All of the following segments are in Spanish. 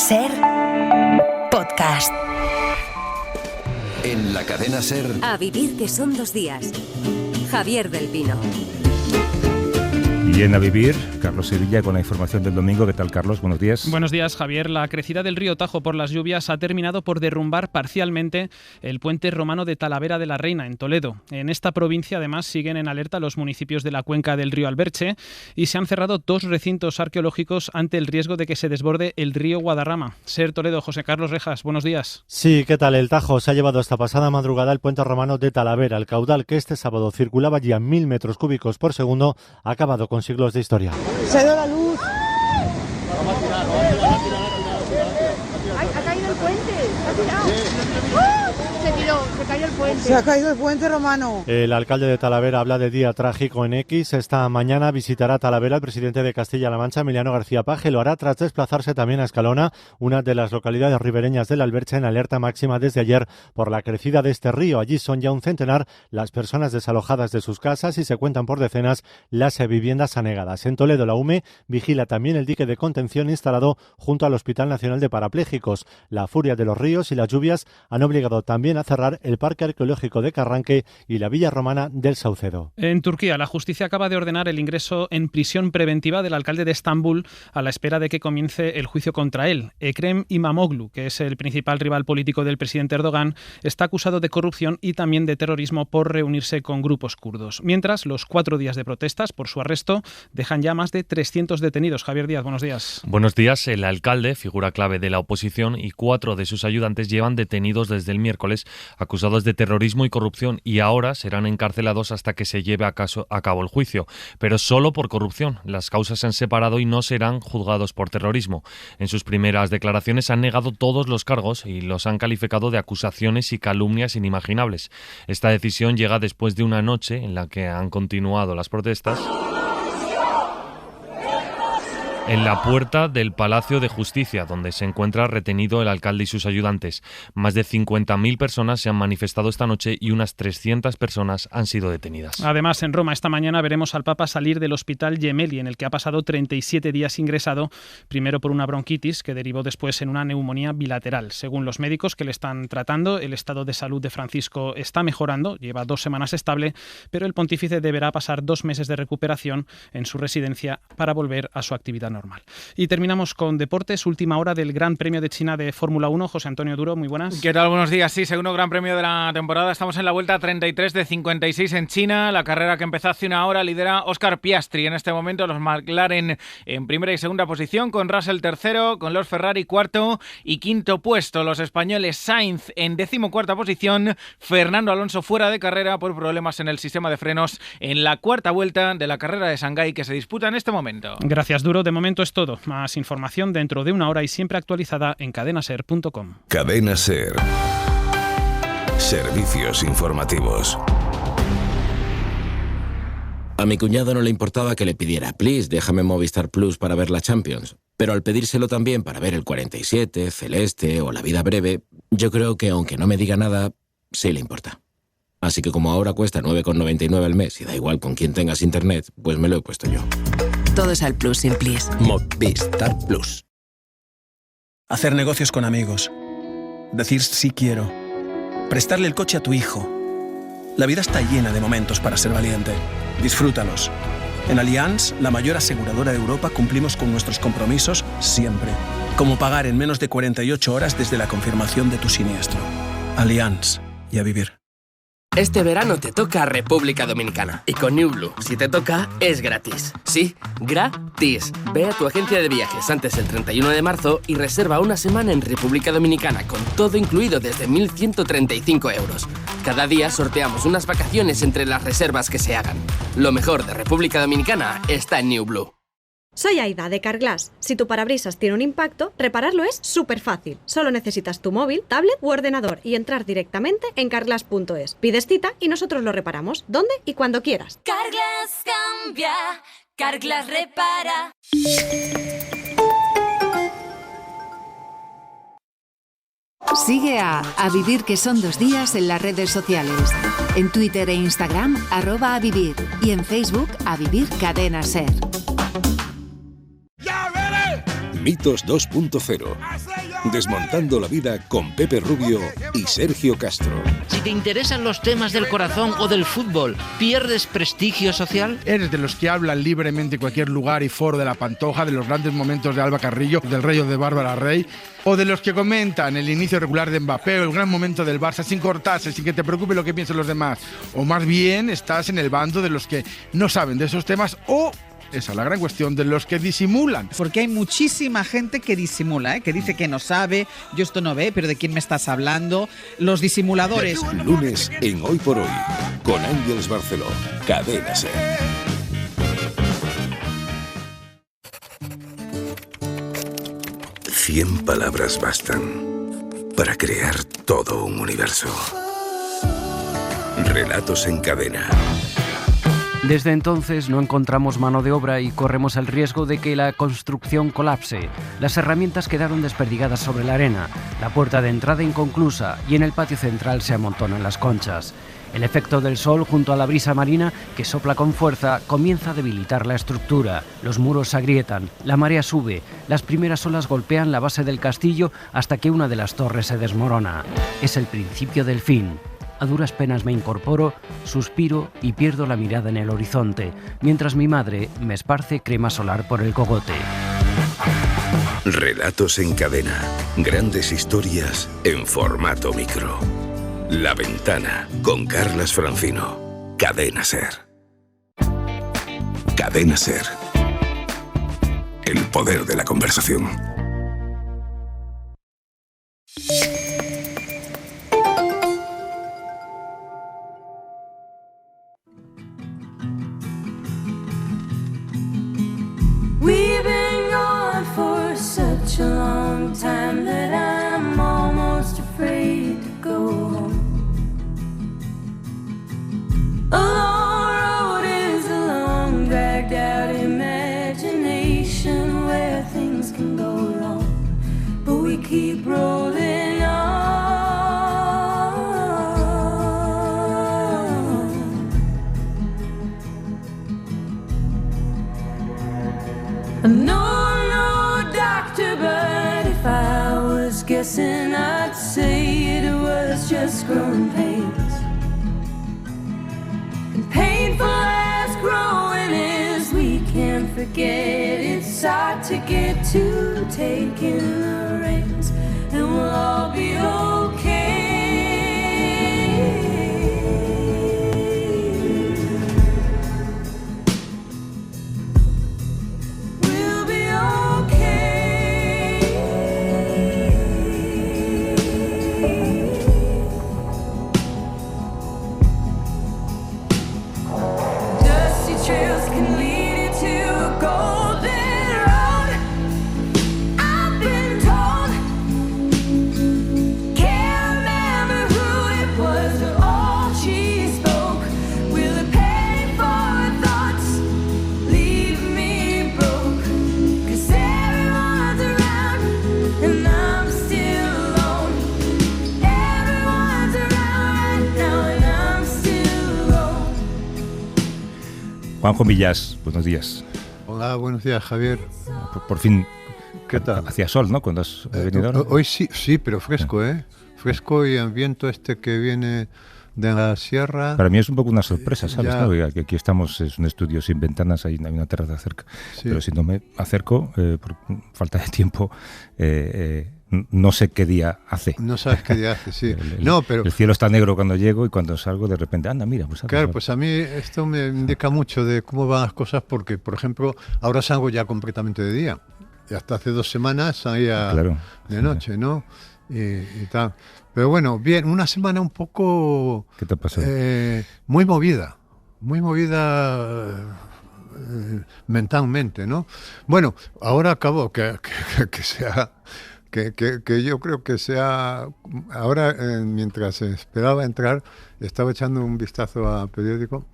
SER Podcast. En la cadena SER. A vivir que son 2 días. Javier del Pino. Y en A Vivir, Carlos Sevilla con la información del domingo. ¿Qué tal, Carlos? Buenos días. Buenos días, Javier. La crecida del río Tajo por las lluvias ha terminado por derrumbar parcialmente el puente romano de Talavera de la Reina, en Toledo. En esta provincia, además, siguen en alerta los municipios de la cuenca del río Alberche y se han cerrado 2 recintos arqueológicos ante el riesgo de que se desborde el río Guadarrama. SER Toledo, José Carlos Rejas, buenos días. Sí, ¿qué tal? El Tajo se ha llevado esta pasada madrugada el puente romano de Talavera. El caudal que este sábado circulaba allí a 1.000 metros cúbicos por segundo ha acabado con siglos de historia. Se ha ido la luz. Ay, ha caído el puente. Ha tirado. Se cayó el puente. Se ha caído el puente romano. El alcalde de Talavera habla de día trágico en X. Esta mañana visitará Talavera el presidente de Castilla-La Mancha, Emiliano García Paje. Lo hará tras desplazarse también a Escalona, una de las localidades ribereñas del Alberche, en alerta máxima desde ayer por la crecida de este río. Allí son ya un centenar las personas desalojadas de sus casas y se cuentan por decenas las viviendas anegadas. En Toledo, la UME vigila también el dique de contención instalado junto al Hospital Nacional de Parapléjicos. La furia de los ríos y las lluvias han obligado también a cerrar el Parque Arqueológico de Carranque y la Villa Romana del Saucedo. En Turquía, la justicia acaba de ordenar el ingreso en prisión preventiva del alcalde de Estambul a la espera de que comience el juicio contra él. Ekrem İmamoğlu, que es el principal rival político del presidente Erdogan, está acusado de corrupción y también de terrorismo por reunirse con grupos kurdos. Mientras, los 4 días de protestas por su arresto dejan ya más de 300 detenidos. Javier Díaz, buenos días. Buenos días. El alcalde, figura clave de la oposición, y 4 de sus ayudantes llevan detenidos desde el miércoles, acusados de terrorismo y corrupción, y ahora serán encarcelados hasta que se lleve a cabo el juicio, pero solo por corrupción. Las causas se han separado y no serán juzgados por terrorismo. En sus primeras declaraciones han negado todos los cargos y los han calificado de acusaciones y calumnias inimaginables. Esta decisión llega después de una noche en la que han continuado las protestas en la puerta del Palacio de Justicia, donde se encuentra retenido el alcalde y sus ayudantes. Más de 50.000 personas se han manifestado esta noche y unas 300 personas han sido detenidas. Además, en Roma esta mañana veremos al Papa salir del hospital Gemelli, en el que ha pasado 37 días ingresado, primero por una bronquitis que derivó después en una neumonía bilateral. Según los médicos que le están tratando, el estado de salud de Francisco está mejorando, lleva 2 semanas estable, pero el pontífice deberá pasar 2 meses de recuperación en su residencia para volver a su actividad normal. Y terminamos con deportes, última hora del Gran Premio de China de Fórmula 1. José Antonio Duro, muy buenas. ¿Qué tal? Buenos días. Sí, segundo Gran Premio de la temporada. Estamos en la vuelta 33 de 56 en China. La carrera que empezó hace una hora lidera Oscar Piastri. En este momento los McLaren en primera y segunda posición, con Russell tercero, con los Ferrari cuarto y quinto puesto. Los españoles Sainz en 14ª posición, Fernando Alonso fuera de carrera por problemas en el sistema de frenos en la cuarta vuelta de la carrera de Shanghái que se disputa en este momento. Gracias, Duro. De momento es todo. Más información dentro de una hora y siempre actualizada en cadenaser.com. Cadena SER. Servicios informativos. A mi cuñado no le importaba que le pidiera "Please, déjame Movistar Plus para ver la Champions". Pero al pedírselo también para ver el 47, Celeste o La Vida Breve, yo creo que aunque no me diga nada, sí le importa. Así que como ahora cuesta 9,99 al mes y da igual con quién tengas internet, pues me lo he puesto yo. Todo es al Plus sin Plis. Movistar Plus. Hacer negocios con amigos. Decir sí quiero. Prestarle el coche a tu hijo. La vida está llena de momentos para ser valiente. Disfrútalos. En Allianz, la mayor aseguradora de Europa, cumplimos con nuestros compromisos siempre. Como pagar en menos de 48 horas desde la confirmación de tu siniestro. Allianz. Y a vivir. Este verano te toca República Dominicana. Y con New Blue, si te toca, es gratis. Sí, gratis. Ve a tu agencia de viajes antes del 31 de marzo y reserva una semana en República Dominicana con todo incluido desde 1.135 euros. Cada día sorteamos unas vacaciones entre las reservas que se hagan. Lo mejor de República Dominicana está en New Blue. Soy Aida de Carglass. Si tu parabrisas tiene un impacto, repararlo es súper fácil. Solo necesitas tu móvil, tablet u ordenador y entrar directamente en carglass.es. Pides cita y nosotros lo reparamos, donde y cuando quieras. Carglass cambia, Carglass repara. Sigue a Vivir que son 2 días en las redes sociales. En Twitter e Instagram, @avivir. Y en Facebook, A Vivir Cadena SER. Mitos 2.0. Desmontando la vida con Pepe Rubio y Sergio Castro. Si te interesan los temas del corazón o del fútbol, ¿pierdes prestigio social? ¿Eres de los que hablan libremente en cualquier lugar y foro de la Pantoja, de los grandes momentos de Alba Carrillo, del Rey o de Bárbara Rey? ¿O de los que comentan el inicio regular de Mbappé o el gran momento del Barça sin cortarse, sin que te preocupe lo que piensen los demás? ¿O más bien estás en el bando de los que no saben de esos temas o... esa es la gran cuestión, de los que disimulan? Porque hay muchísima gente que disimula, que dice que no sabe, yo esto no ve, pero ¿de quién me estás hablando? Los disimuladores. Lunes en Hoy por Hoy, con Ángeles Barceló, Cadena SER. Cien palabras bastan para crear todo un universo. Relatos en cadena. Desde entonces no encontramos mano de obra y corremos el riesgo de que la construcción colapse. Las herramientas quedaron desperdigadas sobre la arena, la puerta de entrada inconclusa y en el patio central se amontonan las conchas. El efecto del sol junto a la brisa marina, que sopla con fuerza, comienza a debilitar la estructura. Los muros se agrietan, la marea sube, las primeras olas golpean la base del castillo hasta que una de las torres se desmorona. Es el principio del fin. A duras penas me incorporo, suspiro y pierdo la mirada en el horizonte, mientras mi madre me esparce crema solar por el cogote. Relatos en cadena. Grandes historias en formato micro. La Ventana, con Carlas Francino. Cadena SER. Cadena SER. El poder de la conversación. We've been gone for such a long time that I'm almost afraid to go home. A long road is a long, dragged out imagination where things can go wrong, but we keep rolling on. No, doctor, but if I was guessing, I'd say it was just growing pains. And painful as growing is, we can't forget it's hard to get to taking the reins, and we'll all be okay. Juanjo Millás, buenos días. Hola, buenos días, Javier. Por fin, ¿qué tal? Hacía sol, ¿no? Cuando has venido ahora. Hoy sí, pero fresco, ¿eh? Fresco y el viento que viene de la sierra. Para mí es un poco una sorpresa, ¿sabes? ¿No? Que aquí estamos, es un estudio sin ventanas, hay una terraza cerca. Sí. Pero si no me acerco, por falta de tiempo, no sé qué día hace. No sabes qué día hace, sí. El cielo está negro cuando llego y cuando salgo de repente, anda, mira. Pues, claro, pues a mí esto me indica mucho de cómo van las cosas porque, por ejemplo, ahora salgo ya completamente de día. Y hasta hace 2 semanas salía de noche, ¿no? Y tal. Pero bueno, bien, una semana un poco... ¿Qué te ha pasado? Muy movida mentalmente, ¿no? Bueno, ahora acabo que sea... Que yo creo que sea... Ahora, mientras esperaba entrar, estaba echando un vistazo al periódico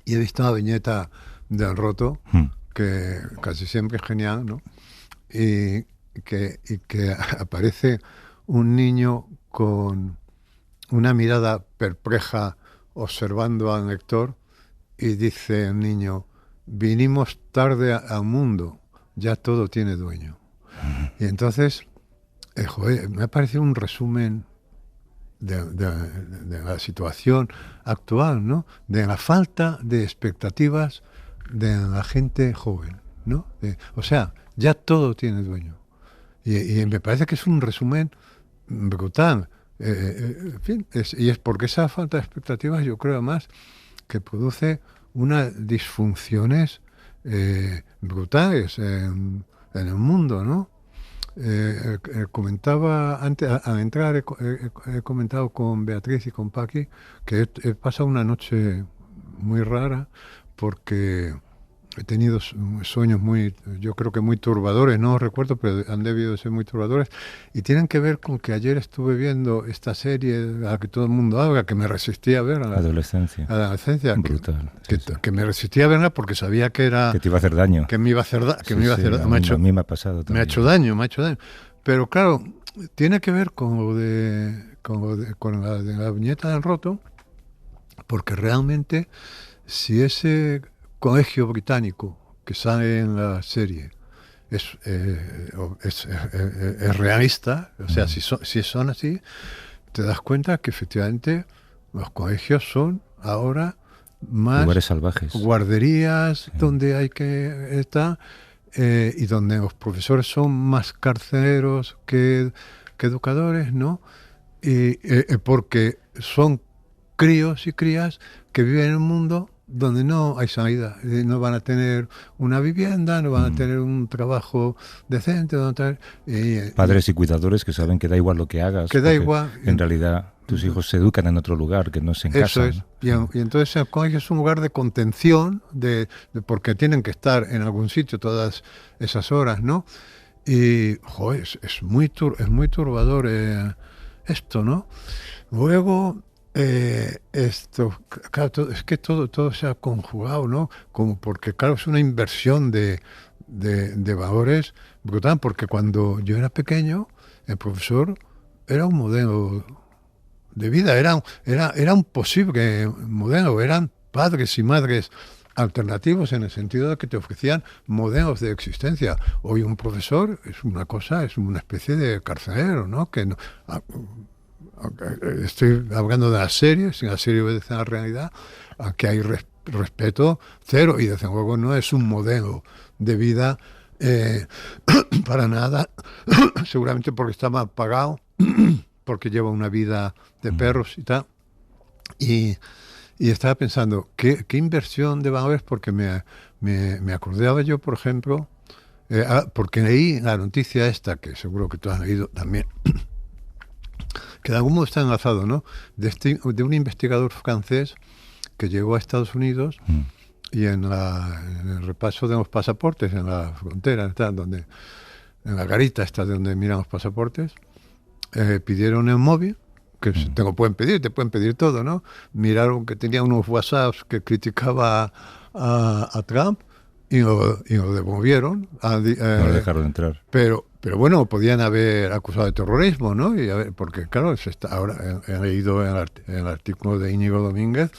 y he visto una viñeta del Roto, que casi siempre es genial, ¿no? Y que aparece un niño con una mirada perpleja observando al lector y dice el niño: vinimos tarde al mundo, ya todo tiene dueño. Y entonces, me ha parecido un resumen de la situación actual, ¿no? De la falta de expectativas de la gente joven, ¿no? O sea, ya todo tiene dueño. Y me parece que es un resumen brutal. En fin, es porque esa falta de expectativas, yo creo más que produce unas disfunciones brutales en el mundo, ¿no? Comentaba antes, al entrar, he comentado con Beatriz y con Paqui que he pasado una noche muy rara porque he tenido sueños yo creo que muy turbadores, no recuerdo, pero han debido ser muy turbadores, y tienen que ver con que ayer estuve viendo esta serie a la que todo el mundo habla, que me resistía a ver. Adolescencia. Brutal. Que me resistía a verla porque sabía que era... Que te iba a hacer daño. Que me iba a hacer daño. A mí me ha pasado también. Me ha hecho daño. Pero claro, tiene que ver con la viñeta del roto, porque realmente si ese colegio británico que sale en la serie es realista, o sea, si son así, te das cuenta que efectivamente los colegios son ahora más lugares salvajes, guarderías donde hay que estar, y donde los profesores son más carceleros que educadores, ¿no? Y porque son críos y crías que viven en un mundo donde no hay salida, no van a tener una vivienda, no van a tener un trabajo decente, padres y cuidadores que saben que da igual lo que hagas, que da igual, en realidad tus hijos se educan en otro lugar, que no es en casa. Eso es, y entonces el colegio es un lugar de contención, porque tienen que estar en algún sitio todas esas horas, ¿no? Y es muy turbador esto, ¿no? Luego esto, claro, es que todo se ha conjugado, ¿no? Como porque, claro, es una inversión de valores brutal, porque cuando yo era pequeño, el profesor era un modelo de vida, era un posible modelo, eran padres y madres alternativos en el sentido de que te ofrecían modelos de existencia. Hoy un profesor es una especie de carcelero, ¿no? Estoy hablando de la serie, si la serie obedece a la realidad, aquí hay respeto cero, y desde luego no es un modelo de vida para nada, seguramente porque está mal pagado, porque lleva una vida de perros y tal. Y estaba pensando, ¿qué inversión de valores? Porque me acordaba yo, por ejemplo, porque leí la noticia esta, que seguro que tú has leído también, que de algún modo está enlazado, ¿no? De un investigador francés que llegó a Estados Unidos y en el repaso de los pasaportes, en la frontera, en la garita esta de donde miran los pasaportes, pidieron el móvil, que te pueden pedir todo, ¿no? Miraron que tenía unos WhatsApps que criticaba a Trump y lo devolvieron. No lo dejaron entrar. Pero bueno, podían haber acusado de terrorismo, ¿no? Porque claro, ahora he leído en el artículo de Íñigo Domínguez,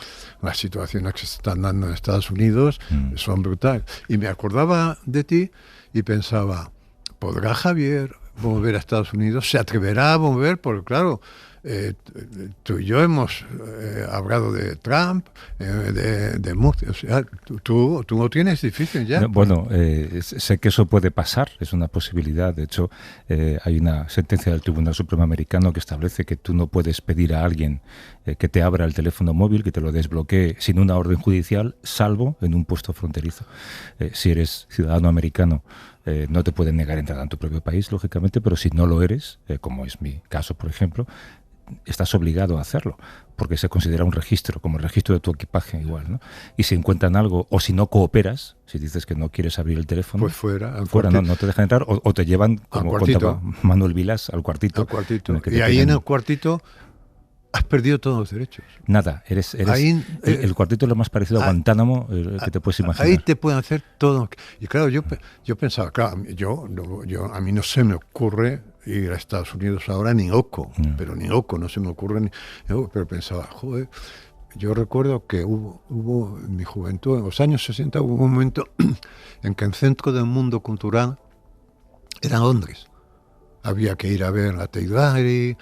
las situaciones que se están dando en Estados Unidos son brutales. Y me acordaba de ti y pensaba, ¿podrá Javier volver a Estados Unidos? ¿Se atreverá a volver? Porque claro, tú y yo hemos hablado de Trump, de Murcia. O sea, tú lo tienes difícil ya. Bueno, sé que eso puede pasar, es una posibilidad. De hecho, hay una sentencia del Tribunal Supremo Americano que establece que tú no puedes pedir a alguien que te abra el teléfono móvil, que te lo desbloquee sin una orden judicial, salvo en un puesto fronterizo. Si eres ciudadano americano, no te pueden negar entrada en tu propio país, lógicamente, pero si no lo eres, como es mi caso, por ejemplo, estás obligado a hacerlo, porque se considera un registro, como el registro de tu equipaje igual, ¿no? Y si encuentran algo, o si no cooperas, si dices que no quieres abrir el teléfono, pues fuera, no te dejan entrar, o te llevan, como contaba Manuel Vilas, al cuartito. Y ahí en el cuartito has perdido todos los derechos. Nada, eres ahí, el cuartito es lo más parecido a Guantánamo que te puedes imaginar. Ahí te pueden hacer todo. Y claro, yo pensaba, claro, a mí no se me ocurre ir a Estados Unidos ahora ni loco, pero ni loco, no se me ocurre pero pensaba, joder, yo recuerdo que hubo en mi juventud, en los años 60, hubo un momento en que el centro del mundo cultural era Londres. había que ir a ver a Tate Gallery,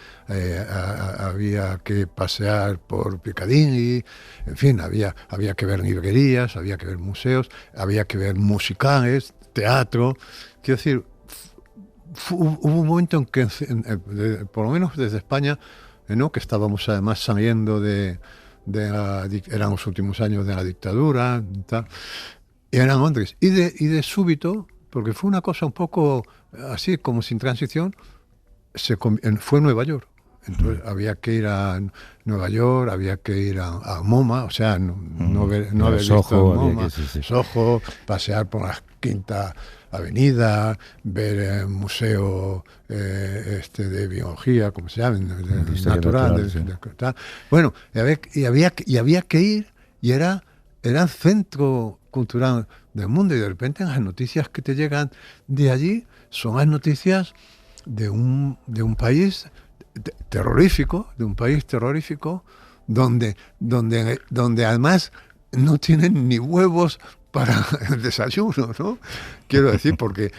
había que pasear por Piccadilly, en fin, había que ver librerías, había que ver museos, había que ver musicales, teatro. Quiero decir, hubo un momento en que, por lo menos desde España, ¿no?, que estábamos además saliendo eran los últimos años de la dictadura y tal, y eran Londres, y de súbito, porque fue una cosa un poco así como sin transición, fue Nueva York. Entonces había que ir a Nueva York, había que ir a MoMA, o sea, no haber visto MoMA, Soho, pasear por la Quinta Avenida, ver el museo de biología, como se llama, natural, bueno, y había que ir, y era el centro cultural del mundo, y de repente las noticias que te llegan de allí son las noticias de un país terrorífico, donde además no tienen ni huevos para el desayuno, ¿no? Quiero decir, porque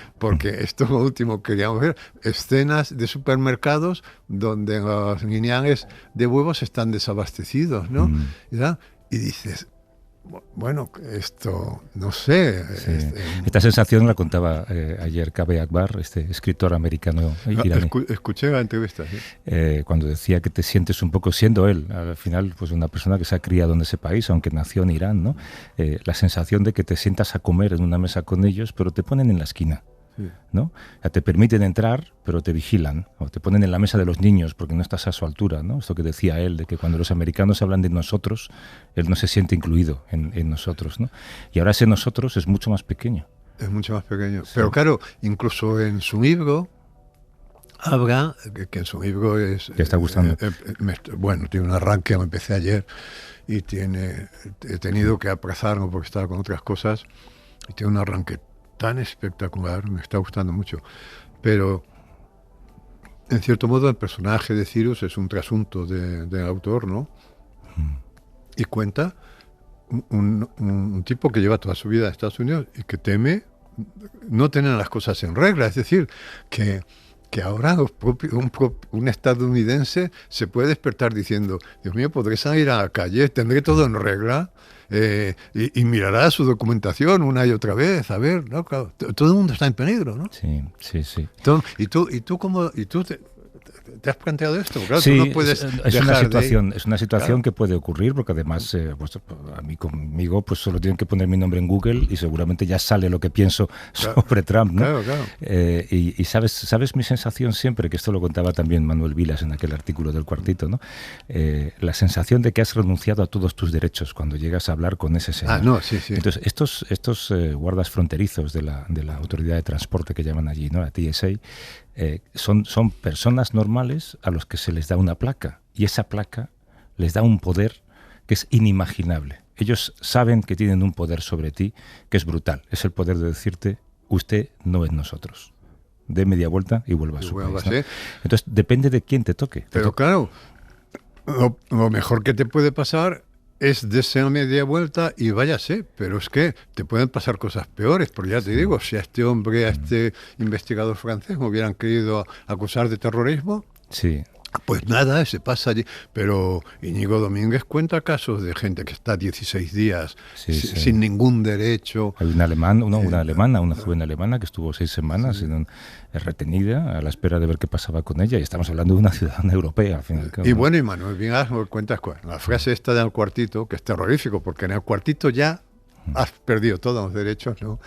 esto es lo último que queríamos ver, escenas de supermercados donde los lineales de huevos están desabastecidos, ¿no? Y dices, bueno, esto, no sé. Sí. Esta sensación la contaba ayer Kaveh Akbar, este escritor americano iraní. Escuché la entrevista, sí. Cuando decía que te sientes un poco, siendo él, al final, pues una persona que se ha criado en ese país, aunque nació en Irán, ¿no? La sensación de que te sientas a comer en una mesa con ellos, pero te ponen en la esquina. Sí. ¿No? O sea, te permiten entrar, pero te vigilan, o te ponen en la mesa de los niños porque no estás a su altura, ¿no? Esto que decía él, de que cuando los americanos hablan de nosotros, él no se siente incluido en nosotros, ¿no? Y ahora ese nosotros es mucho más pequeño. Es mucho más pequeño. Sí. Pero claro, incluso en su libro habla, que en su libro es... ¿Te está gustando? Bueno, tiene un arranque, me empecé ayer, y he tenido que aplazarlo porque estaba con otras cosas, y tiene un arranque tan espectacular, me está gustando mucho, pero en cierto modo el personaje de Cyrus es un trasunto del autor, ¿no? Y cuenta un tipo que lleva toda su vida a Estados Unidos y que teme no tener las cosas en regla, es decir, que ahora un estadounidense se puede despertar diciendo, Dios mío, podré salir a la calle, tendré todo en regla, y mirará su documentación una y otra vez, a ver, ¿no? Claro, todo el mundo está en peligro, ¿no? Sí. ¿Y tú te has planteado esto? Claro, sí, tú no puedes es una situación claro, que puede ocurrir, porque además pues, a mí conmigo pues solo tienen que poner mi nombre en Google y seguramente ya sale lo que pienso sobre Trump, ¿no? Claro. Y sabes mi sensación siempre, que esto lo contaba también Manuel Vilas en aquel artículo del Cuartito, ¿no? La sensación de que has renunciado a todos tus derechos cuando llegas a hablar con ese señor. Sí. Entonces, estos guardas fronterizos de la Autoridad de Transporte que llaman allí, ¿no? La TSA, son personas normales a los que se les da una placa, y esa placa les da un poder que es inimaginable. Ellos saben que tienen un poder sobre ti que es brutal. Es el poder de decirte, usted no es nosotros. Dé media vuelta y vuelva a su país, ¿no? Entonces depende de quién te toque. Pero claro, lo mejor que te puede pasar es darse media vuelta y váyase, pero es que te pueden pasar cosas peores, porque ya te digo, si a este hombre, a este investigador francés me hubieran querido acusar de terrorismo, pues nada, se pasa allí. Pero Íñigo Domínguez cuenta casos de gente que está 16 días sin ningún derecho. Hay una joven alemana que estuvo 6 semanas retenida a la espera de ver qué pasaba con ella, y estamos hablando de una ciudadana europea al final. Y bueno, y Manuel Vilas me cuenta la frase esta del Cuartito, que es terrorífico, porque en el Cuartito ya has perdido todos los derechos, ¿no?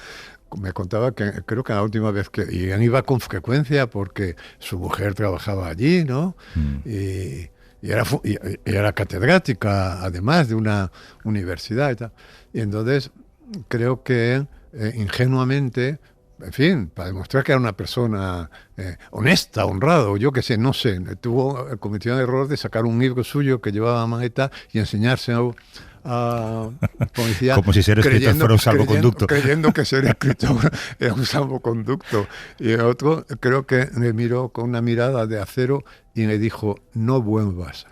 Me contaba que creo que la última vez y iba con frecuencia porque su mujer trabajaba allí, ¿no? Y era catedrática, además de una universidad y tal. Y entonces creo que ingenuamente, en fin, para demostrar que era una persona honesta, honrada, o yo qué sé, no sé, cometió el error de sacar un libro suyo que llevaba maleta y enseñárselo a policía, como si ser escritor fuera un salvoconducto, creyendo que ser escritor era un salvoconducto. Y el otro creo que me miró con una mirada de acero y me dijo, no vuelvas.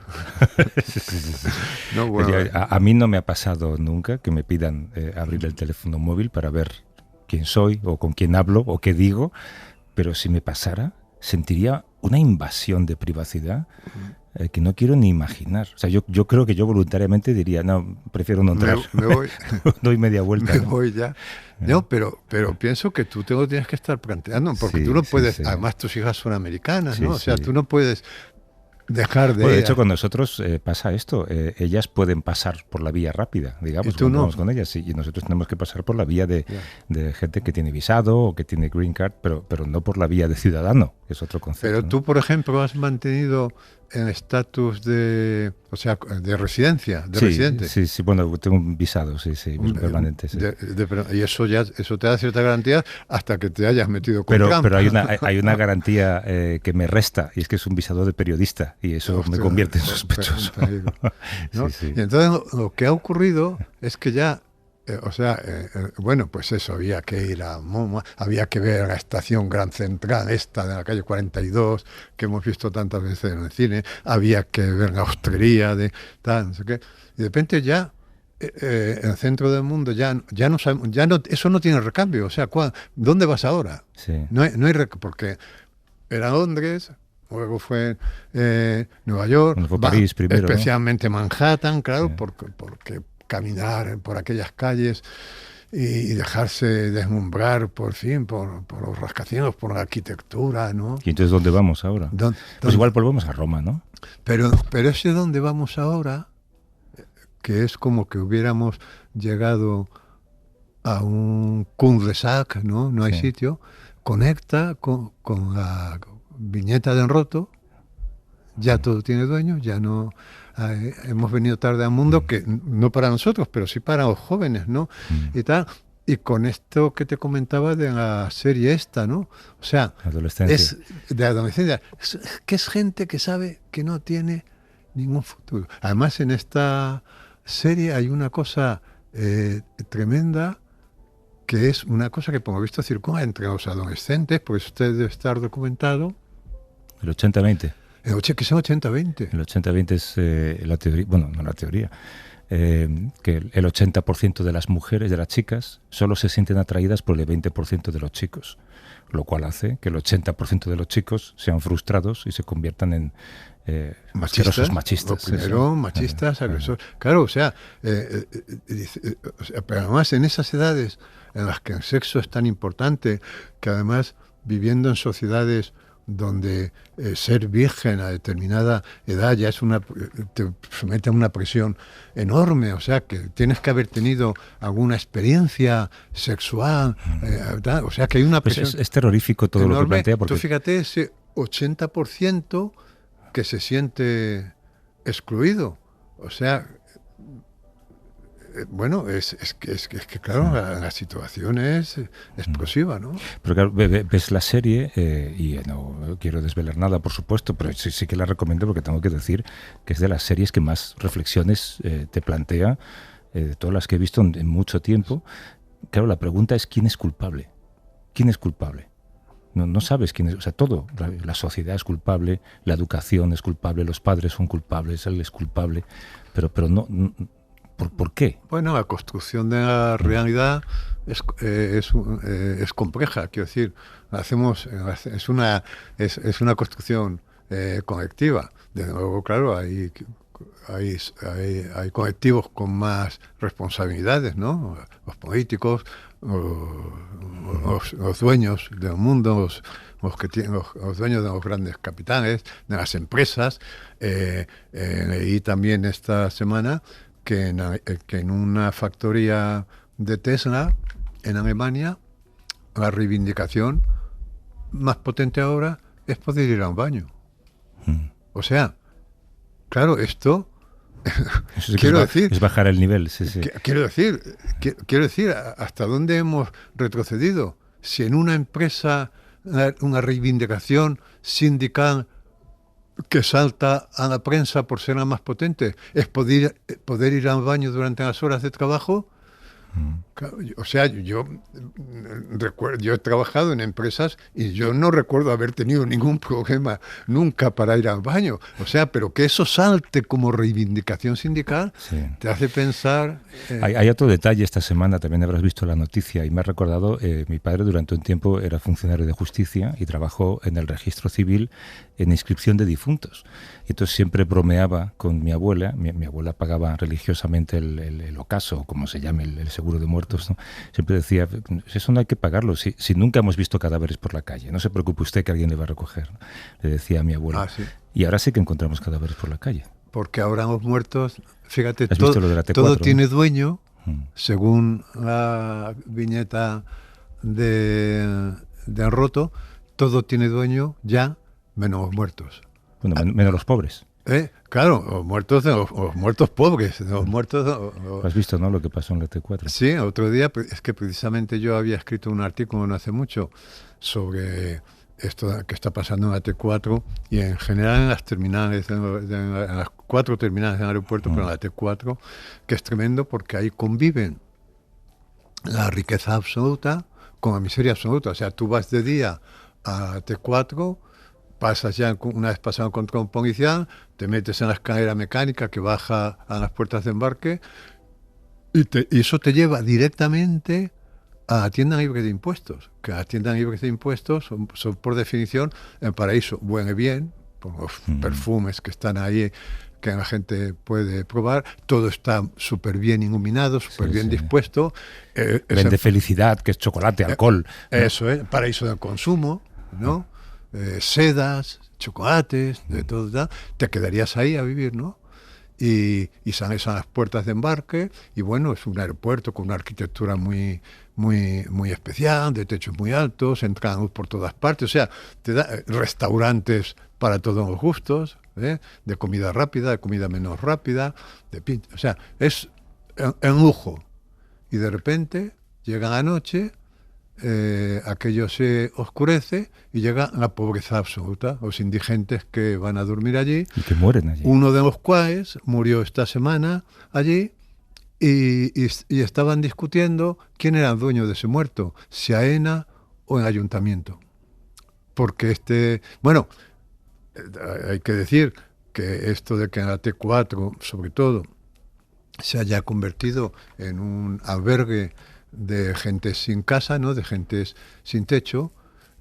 No vuelvas. A mí no me ha pasado nunca que me pidan abrir el teléfono móvil para ver quién soy o con quién hablo o qué digo, pero si me pasara, sentiría una invasión de privacidad que no quiero ni imaginar. O sea, yo creo que yo voluntariamente diría, no, prefiero no entrar. Me voy. Doy media vuelta. Me voy ya. No, pero pienso que tú te lo tienes que estar planteando, porque tú no puedes, además tus hijas son americanas, ¿no? O sea, tú no puedes dejar de... Bueno, de hecho, con nosotros pasa esto. Ellas pueden pasar por la vía rápida, digamos, cuando vamos con ellas, y nosotros tenemos que pasar por la vía de gente que tiene visado o que tiene green card, pero no por la vía de ciudadano, que es otro concepto. Pero tú, por ejemplo, has mantenido el estatus de, o sea, de residencia, de residente. Sí, bueno, tengo un visado, permanente. Sí. Y eso te da cierta garantía hasta que te hayas metido con Trump. Pero hay una garantía que me resta, y es que es un visado de periodista, y eso me convierte en sospechoso. ¿No? Y entonces lo que ha ocurrido es que ya, bueno, pues eso, había que ir a MoMA, había que ver la estación Gran Central, esta de la calle 42, que hemos visto tantas veces en el cine, había que ver la hostería de tal, no sé qué, y de repente ya en el centro del mundo ya no sabemos, eso no tiene recambio, o sea, ¿dónde vas ahora? Sí. No hay porque era Londres, luego fue Nueva York, fue París primero, especialmente Manhattan, claro, porque caminar por aquellas calles y dejarse deslumbrar por los rascacielos, por la arquitectura, ¿no? ¿Y entonces dónde vamos ahora? Pues igual volvemos a Roma, ¿no? Pero ese dónde vamos ahora, que es como que hubiéramos llegado a un cul-de-sac, ¿no? No hay sitio, conecta con la viñeta de Enroto, ya todo tiene dueño, ya no... hemos venido tarde al mundo, que no para nosotros, pero sí para los jóvenes, ¿no? Y tal. Y con esto que te comentaba de la serie esta, ¿no? O sea, es de adolescencia, que es gente que sabe que no tiene ningún futuro. Además, en esta serie hay una cosa tremenda, que es una cosa que, por lo visto, circula entre los adolescentes, porque usted debe estar documentado. El 80-20. Que son 80-20. El 80-20 es la teoría, bueno, no la teoría, que el 80% de las mujeres, de las chicas, solo se sienten atraídas por el 20% de los chicos, lo cual hace que el 80% de los chicos sean frustrados y se conviertan en asquerosos machistas. Primero, machistas, agresores. Claro, o sea, pero además en esas edades en las que el sexo es tan importante, que además viviendo en sociedades donde ser virgen a determinada edad ya es te somete a una presión enorme, o sea que tienes que haber tenido alguna experiencia sexual, o sea que hay una presión. Pues es terrorífico todo enorme. Lo que plantea. Porque... Tú fíjate ese 80% que se siente excluido, o sea, bueno, es que claro, la situación es explosiva, ¿no? Pero claro, ves la serie y no quiero desvelar nada, por supuesto, pero sí que la recomiendo porque tengo que decir que es de las series que más reflexiones te plantea, de todas las que he visto en mucho tiempo. Claro, la pregunta es ¿quién es culpable? ¿Quién es culpable? No sabes quién es, o sea, todo, la sociedad es culpable, la educación es culpable, los padres son culpables, él es culpable, pero no ¿Por qué? Bueno, la construcción de la realidad es compleja, quiero decir, es una construcción colectiva. De nuevo, claro, hay colectivos con más responsabilidades, ¿no? Los políticos, los dueños del mundo, los dueños de los grandes capitales, de las empresas. Leí también esta semana que en una factoría de Tesla en Alemania la reivindicación más potente ahora es poder ir a un baño. O sea, claro, esto quiero decir es bajar el nivel. Quiero decir hasta dónde hemos retrocedido. Si en una empresa una reivindicación sindical que salta a la prensa por ser la más potente es poder ir al baño durante las horas de trabajo, O sea, yo he trabajado en empresas y yo no recuerdo haber tenido ningún problema nunca para ir al baño. O sea, pero que eso salte como reivindicación sindical, te hace pensar... Hay otro detalle esta semana, también habrás visto la noticia, y me ha recordado, mi padre durante un tiempo era funcionario de justicia y trabajó en el registro civil en inscripción de difuntos. Y entonces siempre bromeaba con mi abuela. Mi abuela pagaba religiosamente el ocaso, como se llame, el seguro de muertos, ¿no? Siempre decía, eso no hay que pagarlo, si nunca hemos visto cadáveres por la calle, no se preocupe usted que alguien le va a recoger, ¿no? Le decía a mi abuela. Sí. Y ahora sí que encontramos cadáveres por la calle. Porque ahora los muertos, fíjate, ¿has visto lo de la T4, todo tiene ¿no? dueño, según la viñeta de Roto, todo tiene dueño ya, menos los muertos. Bueno, menos los pobres. Claro, los muertos pobres, los muertos... ¿Has visto, no, lo que pasó en la T4? Sí, otro día, es que precisamente yo había escrito un artículo no hace mucho sobre esto que está pasando en la T4 y en general en las terminales, en las 4 terminales del aeropuerto, pero en la T4, que es tremendo porque ahí conviven la riqueza absoluta con la miseria absoluta. O sea, tú vas de día a T4, pasas ya, una vez pasado un control policial, te metes en la escalera mecánica que baja a las puertas de embarque y eso te lleva directamente a la tienda libre de impuestos, que las tiendas libres de impuestos son por definición el paraíso. Buen y bien, por los perfumes que están ahí, que la gente puede probar, todo está súper bien iluminado, súper bien dispuesto. Vende felicidad, que es chocolate, alcohol. Eso es, paraíso del consumo, ¿no? Sedas, chocolates, de todo, ¿no? Te quedarías ahí a vivir, ¿no? Y sales a las puertas de embarque y bueno, es un aeropuerto con una arquitectura muy especial, de techos muy altos, entra luz por todas partes, o sea, te da restaurantes para todos los gustos, de comida rápida, de comida menos rápida, o sea, es en lujo. Y de repente llega la noche, aquello se oscurece y llega la pobreza absoluta, los indigentes que van a dormir allí y que mueren allí, uno de los cuales murió esta semana allí y estaban discutiendo quién era el dueño de ese muerto, si AENA o el ayuntamiento, porque bueno, hay que decir que esto de que en la T4 sobre todo se haya convertido en un albergue de gente sin casa, ¿no? De gente sin techo,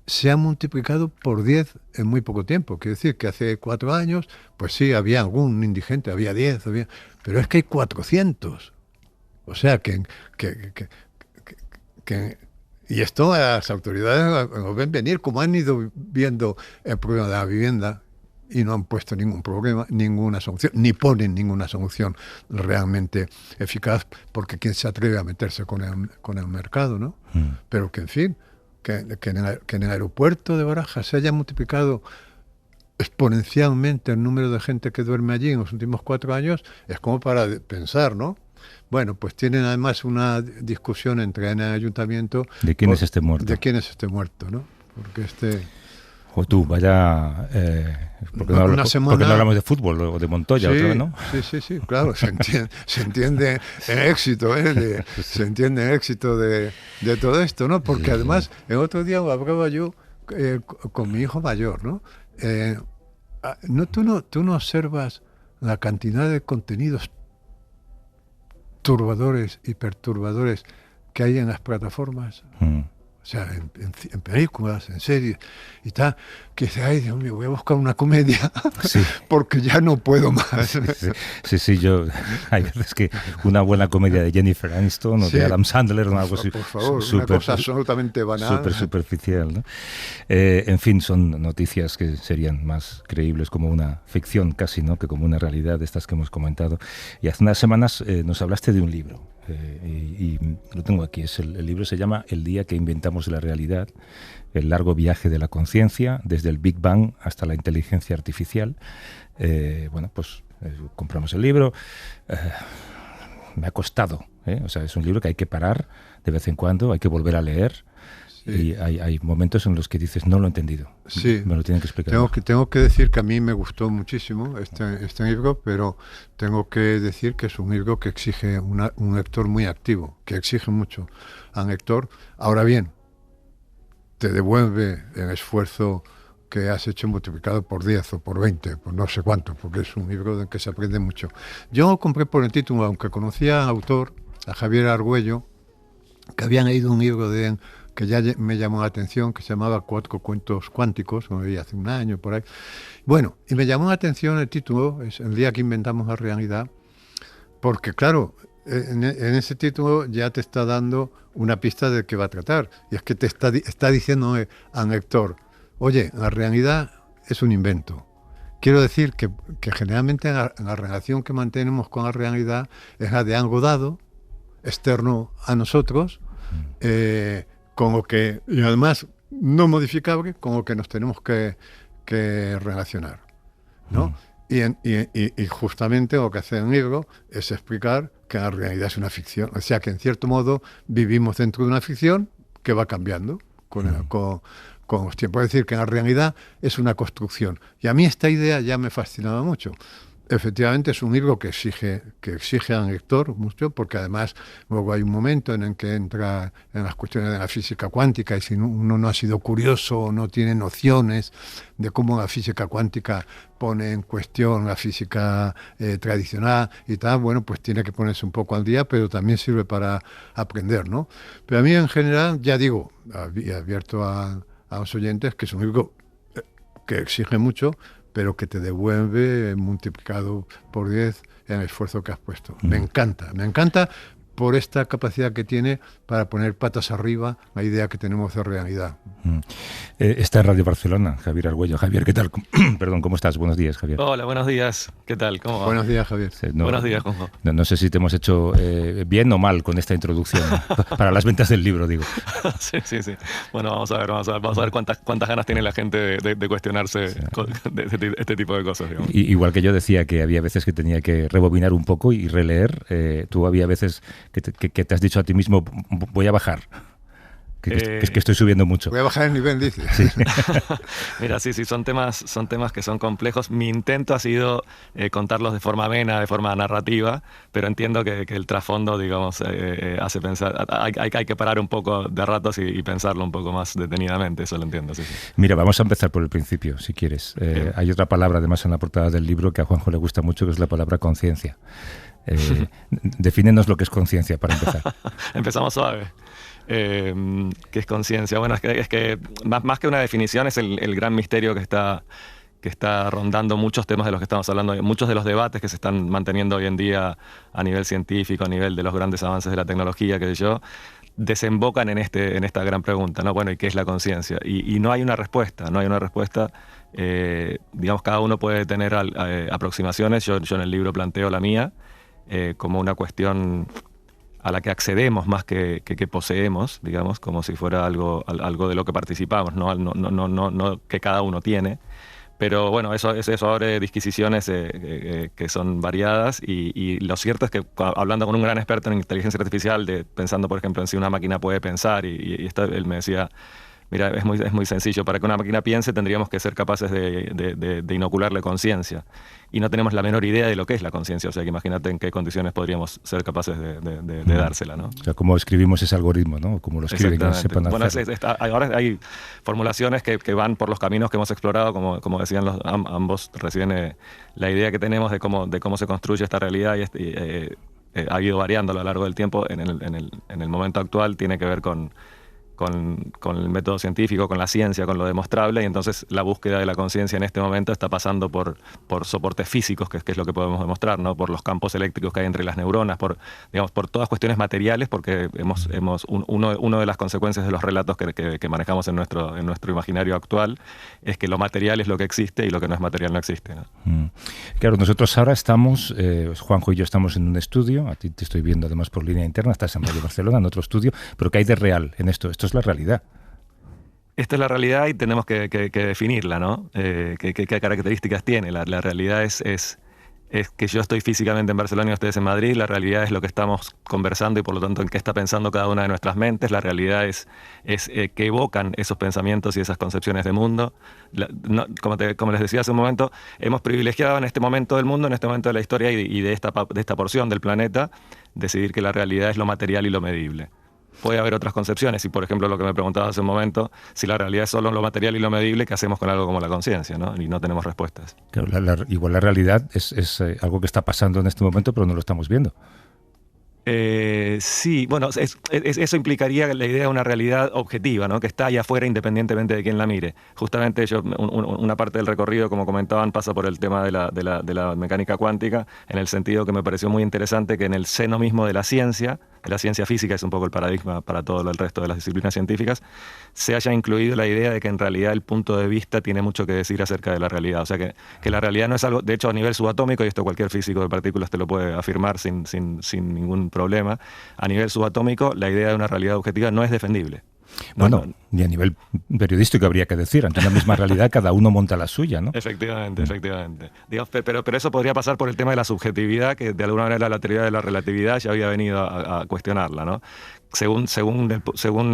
se ha multiplicado por 10 en muy poco tiempo. Quiero decir que hace 4 años, pues sí, había algún indigente, había 10, pero es que hay 400. O sea, y esto las autoridades lo ven venir, como han ido viendo el problema de la vivienda, y no han puesto ningún problema, ninguna solución, ni ponen ninguna solución realmente eficaz, porque quién se atreve a meterse con el mercado, ¿no? Pero que, en fin, que en el aeropuerto de Barajas se haya multiplicado exponencialmente el número de gente que duerme allí en los últimos 4 años, es como para pensar, ¿no? Bueno, pues tienen además una discusión entre el ayuntamiento... ¿De quién es este muerto? De quién es este muerto, ¿no? Porque O tú, vaya... ¿por qué no hablamos de fútbol o de Montoya otra vez, no? Sí, claro, se entiende el éxito, se entiende el éxito de todo esto, ¿no? Porque además, el otro día hablaba yo con mi hijo mayor, ¿no? Tú no observas la cantidad de contenidos turbadores y perturbadores que hay en las plataformas. O sea, en películas, en series y tal, que dice, ay Dios mío, voy a buscar una comedia porque ya no puedo más. Sí, yo hay veces que una buena comedia de Jennifer Aniston o de Adam Sandler o algo así. Por favor, una cosa absolutamente banal. Súper superficial, ¿no? En fin, son noticias que serían más creíbles como una ficción casi, ¿no? Que como una realidad de estas que hemos comentado. Y hace unas semanas nos hablaste de un libro. Y lo tengo aquí, el libro se llama El día que inventamos la realidad, el largo viaje de la conciencia, desde el Big Bang hasta la inteligencia artificial. Compramos el libro, me ha costado, o sea, es un libro que hay que parar de vez en cuando, hay que volver a leer, Y hay momentos en los que dices, no lo he entendido. Sí. Me lo tienen que explicar. Tengo que decir que a mí me gustó muchísimo este libro, pero tengo que decir que es un libro que exige un lector muy activo, que exige mucho a un lector. Ahora bien, te devuelve el esfuerzo que has hecho multiplicado por 10 o por 20, por no sé cuánto, porque es un libro del que se aprende mucho. Yo compré por el título, aunque conocía al autor, a Javier Argüello, que habían leído un libro de él que ya me llamó la atención, que se llamaba 4 cuentos cuánticos, lo leí hace un año, por ahí. Bueno, y me llamó la atención el título, es El día que inventamos la realidad, porque claro, en ese título ya te está dando una pista de qué va a tratar, y es que te está diciendo al lector, oye, la realidad es un invento. Quiero decir que generalmente la relación que mantenemos con la realidad es la de algo dado, externo a nosotros, con lo que, y además no modificable, con lo que nos tenemos que relacionar, ¿no? Y justamente lo que hace el libro es explicar que la realidad es una ficción, o sea que en cierto modo vivimos dentro de una ficción que va cambiando con los tiempos. Es decir, que la realidad es una construcción. Y a mí esta idea ya me fascinaba mucho. Efectivamente es un libro que exige al lector mucho, porque además luego hay un momento en el que entra en las cuestiones de la física cuántica, y si uno no ha sido curioso o no tiene nociones de cómo la física cuántica pone en cuestión la física tradicional y tal, bueno, pues tiene que ponerse un poco al día, pero también sirve para aprender, ¿no? Pero a mí en general, ya digo, abierto a los oyentes, que es un libro que exige mucho, pero que te devuelve multiplicado por 10 en el esfuerzo que has puesto. Me encanta por esta capacidad que tiene para poner patas arriba la idea que tenemos de realidad. Está en Radio Barcelona, Javier Argüello. Javier, ¿qué tal? Perdón, ¿cómo estás? Buenos días, Javier. Hola, buenos días. ¿Qué tal? ¿Cómo va? Buenos días, Javier. Buenos días, Juanjo. No sé si te hemos hecho bien o mal con esta introducción, para las ventas del libro, digo. Sí. Bueno, vamos a ver cuántas ganas tiene la gente de cuestionarse de este tipo de cosas, digamos. Igual que yo decía que había veces que tenía que rebobinar un poco y releer, tú había veces que te has dicho a ti mismo, voy a bajar. Es que estoy subiendo mucho. Voy a bajar el nivel, dice. Sí. Mira, sí, son temas que son complejos. Mi intento ha sido contarlos de forma amena, de forma narrativa, pero entiendo que el trasfondo, digamos, hace pensar. Hay que parar un poco de ratos y pensarlo un poco más detenidamente, eso lo entiendo. Sí. Mira, vamos a empezar por el principio, si quieres. Hay otra palabra, además, en la portada del libro que a Juanjo le gusta mucho, que es la palabra conciencia. Defínenos lo que es conciencia, para empezar. Empezamos suave. ¿Qué es conciencia? Bueno, es que más que una definición es el gran misterio que está rondando muchos temas de los que estamos hablando, muchos de los debates que se están manteniendo hoy en día a nivel científico, a nivel de los grandes avances de la tecnología, qué sé yo, desembocan en esta gran pregunta, ¿no? Bueno, ¿y qué es la conciencia? Y no hay una respuesta, digamos, cada uno puede tener aproximaciones. Yo en el libro planteo la mía como una cuestión a la que accedemos más que poseemos, digamos, como si fuera algo de lo que participamos, no que cada uno tiene. Pero bueno, eso abre disquisiciones que son variadas, y lo cierto es que hablando con un gran experto en inteligencia artificial, pensando por ejemplo en si una máquina puede pensar, y él me decía, mira, es muy sencillo, para que una máquina piense tendríamos que ser capaces de inocularle conciencia, y no tenemos la menor idea de lo que es la conciencia, o sea que imagínate en qué condiciones podríamos ser capaces de dársela, ¿no? O sea, cómo escribimos ese algoritmo, ¿no? Cómo lo escriben, que sepan hacer. Bueno, ahora hay formulaciones que van por los caminos que hemos explorado, como decían ambos recién, la idea que tenemos de cómo se construye esta realidad y ha ido variando a lo largo del tiempo. En el momento actual tiene que ver con el método científico, con la ciencia, con lo demostrable, y entonces la búsqueda de la conciencia en este momento está pasando por soportes físicos, que es lo que podemos demostrar, ¿no? Por los campos eléctricos que hay entre las neuronas, por todas cuestiones materiales, porque uno de las consecuencias de los relatos que manejamos en nuestro imaginario actual es que lo material es lo que existe y lo que no es material no existe, ¿no? Claro, nosotros ahora estamos, Juanjo y yo estamos en un estudio, a ti te estoy viendo además por línea interna, estás en Radio Barcelona, en otro estudio, pero ¿qué hay de real en esto? Esto es la realidad. Esta es la realidad y tenemos que definirla, ¿no? ¿Qué características tiene? La realidad es es que yo estoy físicamente en Barcelona y ustedes en Madrid, la realidad es lo que estamos conversando y por lo tanto en qué está pensando cada una de nuestras mentes, la realidad es que evocan esos pensamientos y esas concepciones de mundo. Como les decía hace un momento, hemos privilegiado en este momento del mundo, en este momento de la historia y de esta porción del planeta, decidir que la realidad es lo material y lo medible. Puede haber otras concepciones y, por ejemplo, lo que me preguntaba hace un momento, si la realidad es solo lo material y lo medible, ¿qué hacemos con algo como la conciencia, ¿no? Y no tenemos respuestas. Claro, igual la realidad es algo que está pasando en este momento, pero no lo estamos viendo. Sí, bueno, eso implicaría la idea de una realidad objetiva, ¿no? Que está allá afuera independientemente de quién la mire. Justamente una parte del recorrido, como comentaban, pasa por el tema de la mecánica cuántica, en el sentido que me pareció muy interesante que en el seno mismo de la ciencia física, es un poco el paradigma para todo el resto de las disciplinas científicas, se haya incluido la idea de que en realidad el punto de vista tiene mucho que decir acerca de la realidad. O sea, que la realidad no es algo, de hecho, a nivel subatómico, y esto cualquier físico de partículas te lo puede afirmar sin ningún problema, a nivel subatómico la idea de una realidad objetiva no es defendible. Ni a nivel periodístico habría que decir, ante una misma realidad cada uno monta la suya, ¿no? Efectivamente. Digamos, pero eso podría pasar por el tema de la subjetividad, que de alguna manera la teoría de la relatividad ya había venido a cuestionarla, ¿no? Según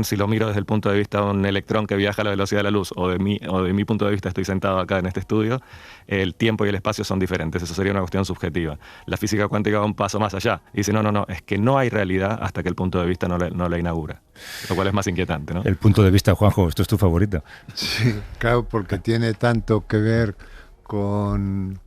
si lo miro desde el punto de vista de un electrón que viaja a la velocidad de la luz o de mi punto de vista, estoy sentado acá en este estudio, el tiempo y el espacio son diferentes. Eso sería una cuestión subjetiva. La física cuántica va un paso más allá. Y dice, no, es que no hay realidad hasta que el punto de vista no la inaugura. Lo cual es más inquietante, ¿no? El punto de vista, Juanjo, esto es tu favorito. Sí, claro, porque tiene tanto que ver con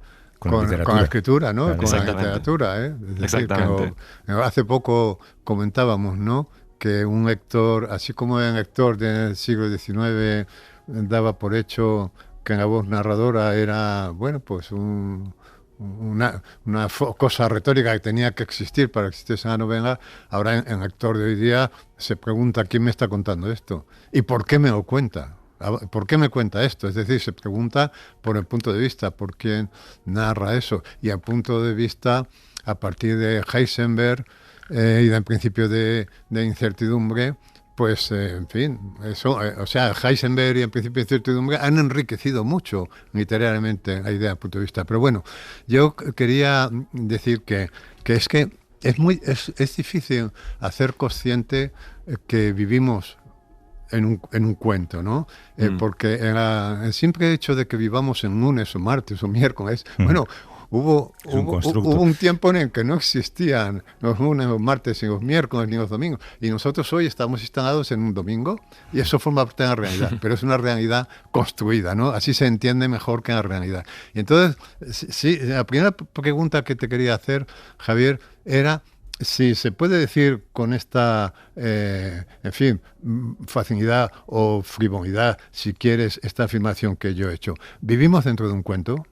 la escritura, ¿no? Claro, con la literatura, ¿eh? Es decir, que hace poco comentábamos, ¿no? Que un lector, así como un lector del siglo XIX daba por hecho que la voz narradora era, bueno, pues una cosa retórica que tenía que existir para que existiese la novela, ahora en el lector de hoy día se pregunta quién me está contando esto y por qué me lo cuenta. ¿Por qué me cuenta esto? Es decir, se pregunta por el punto de vista, por quién narra eso. Y el punto de vista, a partir de Heisenberg y del principio de incertidumbre, pues, en fin, eso, o sea, Heisenberg y el principio de incertidumbre han enriquecido mucho literariamente la idea del punto de vista. Pero bueno, yo quería decir que es difícil hacer consciente que vivimos en un cuento, ¿no? Porque el simple hecho de que vivamos en lunes o martes o miércoles, bueno, hubo un tiempo en el que no existían los lunes, los martes, ni los miércoles, ni los domingos. Y nosotros hoy estamos instalados en un domingo y eso forma parte de la realidad, pero es una realidad construida, ¿no? Así se entiende mejor que la realidad. Y entonces, sí, la primera pregunta que te quería hacer, Javier, era si se puede decir con esta, en fin, facilidad o frivolidad, si quieres, esta afirmación que yo he hecho. ¿Vivimos dentro de un cuento?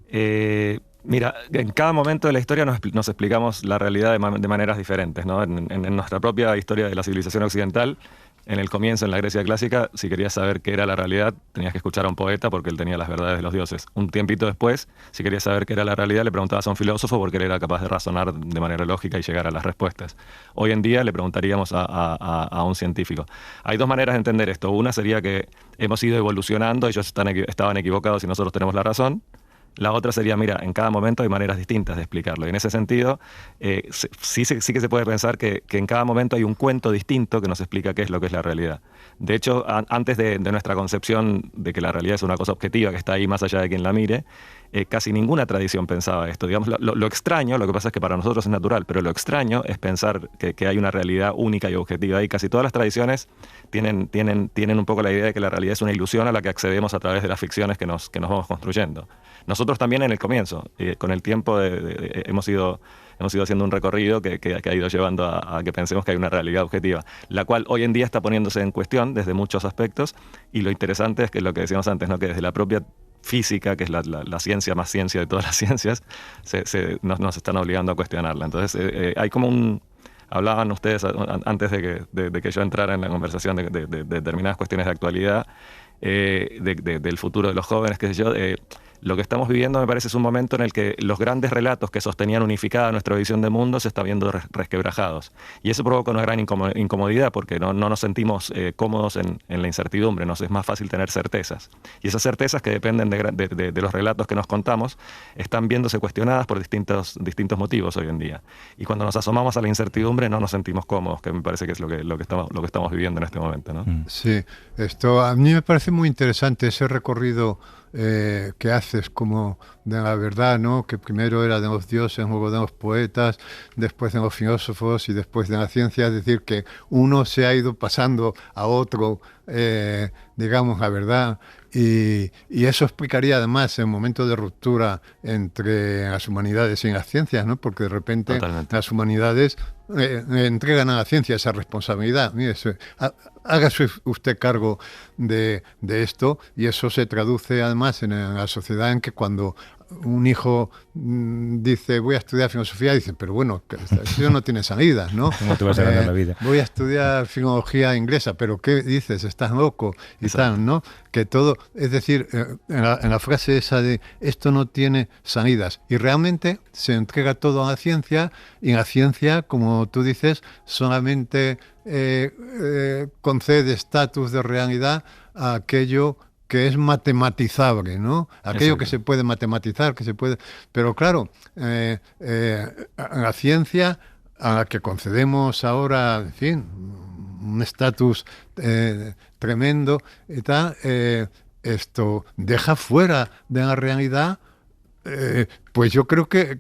Mira, en cada momento de la historia nos explicamos la realidad de maneras diferentes, ¿no? En nuestra propia historia de la civilización occidental, en el comienzo, en la Grecia clásica, si querías saber qué era la realidad, tenías que escuchar a un poeta porque él tenía las verdades de los dioses. Un tiempito después, si querías saber qué era la realidad, le preguntabas a un filósofo porque él era capaz de razonar de manera lógica y llegar a las respuestas. Hoy en día le preguntaríamos a un científico. Hay dos maneras de entender esto. Una sería que hemos ido evolucionando, ellos estaban equivocados y nosotros tenemos la razón. La otra sería, mira, en cada momento hay maneras distintas de explicarlo. Y en ese sentido, sí que se puede pensar que en cada momento hay un cuento distinto que nos explica qué es lo que es la realidad. De hecho, antes de nuestra concepción de que la realidad es una cosa objetiva que está ahí más allá de quien la mire, casi ninguna tradición pensaba esto. Digamos, lo extraño, lo que pasa es que para nosotros es natural, pero lo extraño es pensar que hay una realidad única y objetiva. Y casi todas las tradiciones tienen un poco la idea de que la realidad es una ilusión a la que accedemos a través de las ficciones que nos vamos construyendo. Nosotros también en el comienzo, con el tiempo hemos ido haciendo un recorrido que ha ido llevando a que pensemos que hay una realidad objetiva, la cual hoy en día está poniéndose en cuestión desde muchos aspectos, y lo interesante es que lo que decíamos antes, ¿no? Que desde la propia física, que es la ciencia más ciencia de todas las ciencias, nos están obligando a cuestionarla. Entonces hay como hablaban ustedes antes de que yo entrara en la conversación de determinadas cuestiones de actualidad, del futuro de los jóvenes, qué sé yo, lo que estamos viviendo me parece es un momento en el que los grandes relatos que sostenían unificada nuestra visión de mundo se están viendo resquebrajados. Y eso provoca una gran incomodidad porque no nos sentimos cómodos en la incertidumbre, nos es más fácil tener certezas. Y esas certezas que dependen de los relatos que nos contamos están viéndose cuestionadas por distintos motivos hoy en día. Y cuando nos asomamos a la incertidumbre no nos sentimos cómodos, que me parece que es lo que estamos viviendo en este momento, ¿no? Sí, esto a mí me parece muy interesante, ese recorrido que haces como de la verdad, ¿no? Que primero era de los dioses, luego de los poetas, después de los filósofos y después de la ciencia. Es decir, que uno se ha ido pasando a otro, digamos, la verdad. Y eso explicaría además el momento de ruptura entre las humanidades y las ciencias, ¿no? Porque de repente Totalmente. Las humanidades entregan a la ciencia esa responsabilidad. Mire, hágase usted cargo de esto, y eso se traduce además en la sociedad en que cuando un hijo dice voy a estudiar filosofía, dice, pero bueno, eso no tiene salidas, ¿no? ¿Cómo te vas a ganar la vida? Voy a estudiar filología inglesa, pero ¿qué dices? Estás loco y tal, ¿no? Que todo, es decir, en la frase esa de esto no tiene salidas, y realmente se entrega todo a la ciencia, y la ciencia, como tú dices, solamente concede estatus de realidad a aquello que es matematizable, ¿no? Aquello que se puede matematizar, que se puede... Pero claro, la ciencia a la que concedemos ahora, en fin, un estatus tremendo y tal, esto deja fuera de la realidad pues yo creo que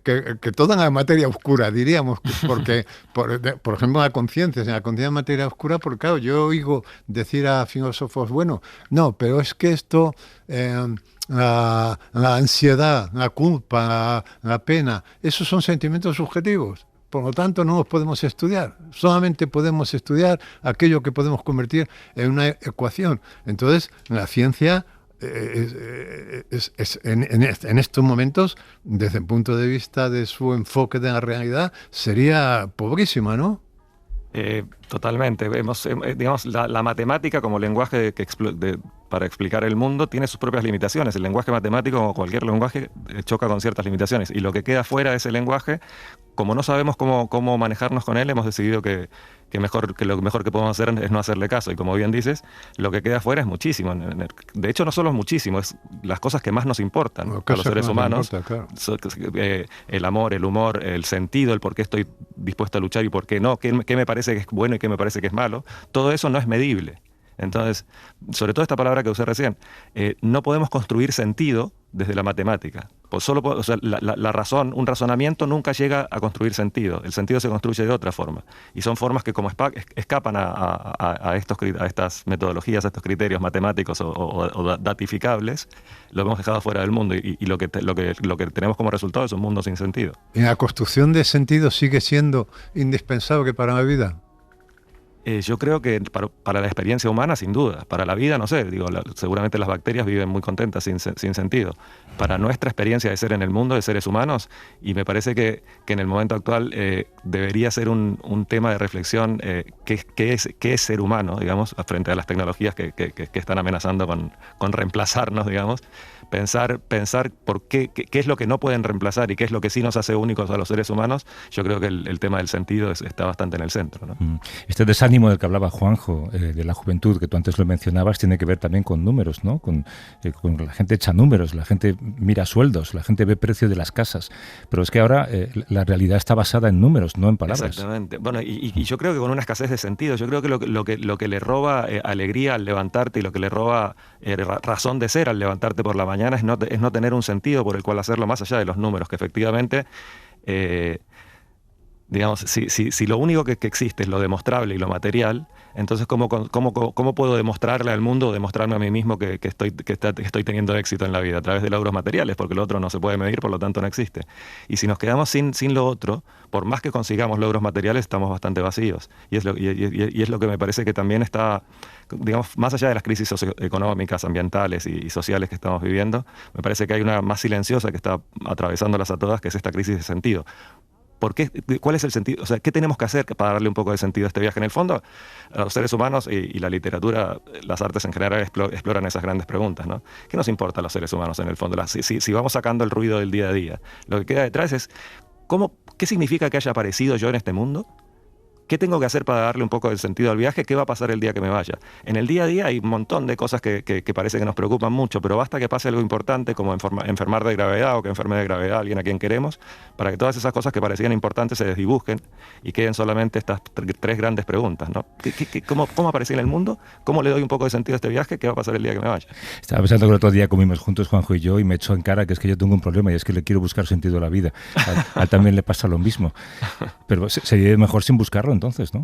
toda la materia oscura, diríamos, porque, por ejemplo, la conciencia es materia oscura, porque claro, yo oigo decir a filósofos, bueno, no, pero es que esto, la ansiedad, la culpa, la pena, esos son sentimientos subjetivos. Por lo tanto, no los podemos estudiar. Solamente podemos estudiar aquello que podemos convertir en una ecuación. Entonces, la ciencia... en estos momentos, desde el punto de vista de su enfoque de la realidad, sería pobrísima, ¿no? Totalmente. Digamos, la matemática como lenguaje para explicar el mundo tiene sus propias limitaciones. El lenguaje matemático, como cualquier lenguaje, choca con ciertas limitaciones. Y lo que queda fuera de ese lenguaje, como no sabemos cómo manejarnos con él, hemos decidido que lo mejor que podemos hacer es no hacerle caso. Y como bien dices, lo que queda fuera es muchísimo. De hecho, no solo es muchísimo, es las cosas que más nos importan a los seres humanos. Importa, claro. El amor, el humor, el sentido, el por qué estoy dispuesto a luchar y por qué no, qué me parece que es bueno y qué me parece que es malo. Todo eso no es medible. Entonces, sobre todo esta palabra que usé recién, no podemos construir sentido desde la matemática. La razón, un razonamiento nunca llega a construir sentido. El sentido se construye de otra forma. Y son formas que como escapan a estas metodologías, a estos criterios matemáticos o datificables, lo hemos dejado fuera del mundo. Y lo que tenemos como resultado es un mundo sin sentido. ¿Y la construcción de sentido sigue siendo indispensable para la vida? Yo creo que para la experiencia humana, sin duda. Para la vida, no sé, seguramente las bacterias viven muy contentas sin sentido. Para nuestra experiencia de ser en el mundo, de seres humanos, y me parece que en el momento actual debería ser un tema de reflexión, qué es ser humano, digamos, frente a las tecnologías que están amenazando con reemplazarnos, digamos. Pensar por qué es lo que no pueden reemplazar y qué es lo que sí nos hace únicos a los seres humanos. Yo creo que el tema del sentido está bastante en el centro, ¿no? Este desánimo del que hablaba Juanjo, de la juventud, que tú antes lo mencionabas, tiene que ver también con números, ¿no? Con la gente echa números, la gente mira sueldos, la gente ve precio de las casas. Pero es que ahora la realidad está basada en números, no en palabras. Exactamente. Bueno, y yo creo que con una escasez de sentido, yo creo que lo que le roba alegría al levantarte y lo que le roba razón de ser al levantarte por la mañana es no tener un sentido por el cual hacerlo más allá de los números, que efectivamente, digamos, si lo único que existe es lo demostrable y lo material, entonces ¿cómo puedo demostrarle al mundo, demostrarme a mí mismo que estoy teniendo éxito en la vida? A través de logros materiales, porque lo otro no se puede medir, por lo tanto no existe. Y si nos quedamos sin lo otro, por más que consigamos logros materiales, estamos bastante vacíos. Y es lo que me parece que también está, digamos, más allá de las crisis socioeconómicas, ambientales y sociales que estamos viviendo, me parece que hay una más silenciosa que está atravesándolas a todas, que es esta crisis de sentido. ¿Cuál es el sentido? O sea, ¿qué tenemos que hacer para darle un poco de sentido a este viaje? En el fondo, a los seres humanos y la literatura, las artes en general exploran esas grandes preguntas, ¿no? ¿Qué nos importa a los seres humanos en el fondo? Si vamos sacando el ruido del día a día, lo que queda detrás es ¿qué significa que haya aparecido yo en este mundo? ¿Qué tengo que hacer para darle un poco de sentido al viaje? ¿Qué va a pasar el día que me vaya? En el día a día hay un montón de cosas que parece que nos preocupan mucho, pero basta que pase algo importante como enfermar de gravedad o que enferme de gravedad a alguien a quien queremos, para que todas esas cosas que parecían importantes se desdibujen y queden solamente estas tres grandes preguntas, ¿no? ¿Cómo aparecí en el mundo? ¿Cómo le doy un poco de sentido a este viaje? ¿Qué va a pasar el día que me vaya? Estaba pensando que el otro día comimos juntos, Juanjo y yo, y me echó en cara que es que yo tengo un problema y es que le quiero buscar sentido a la vida. A él también le pasa lo mismo. Pero sería mejor sin buscarlo entonces, ¿no?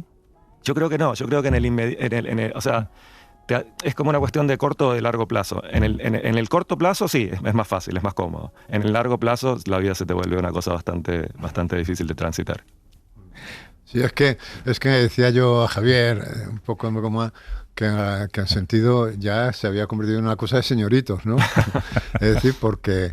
Yo creo que no, yo creo que o sea, es como una cuestión de corto o de largo plazo. En el corto plazo sí, es más fácil, es más cómodo. En el largo plazo la vida se te vuelve una cosa bastante difícil de transitar. Sí, es que decía yo a Javier, un poco en broma, que en sentido ya se había convertido en una cosa de señoritos, ¿no? Es decir, porque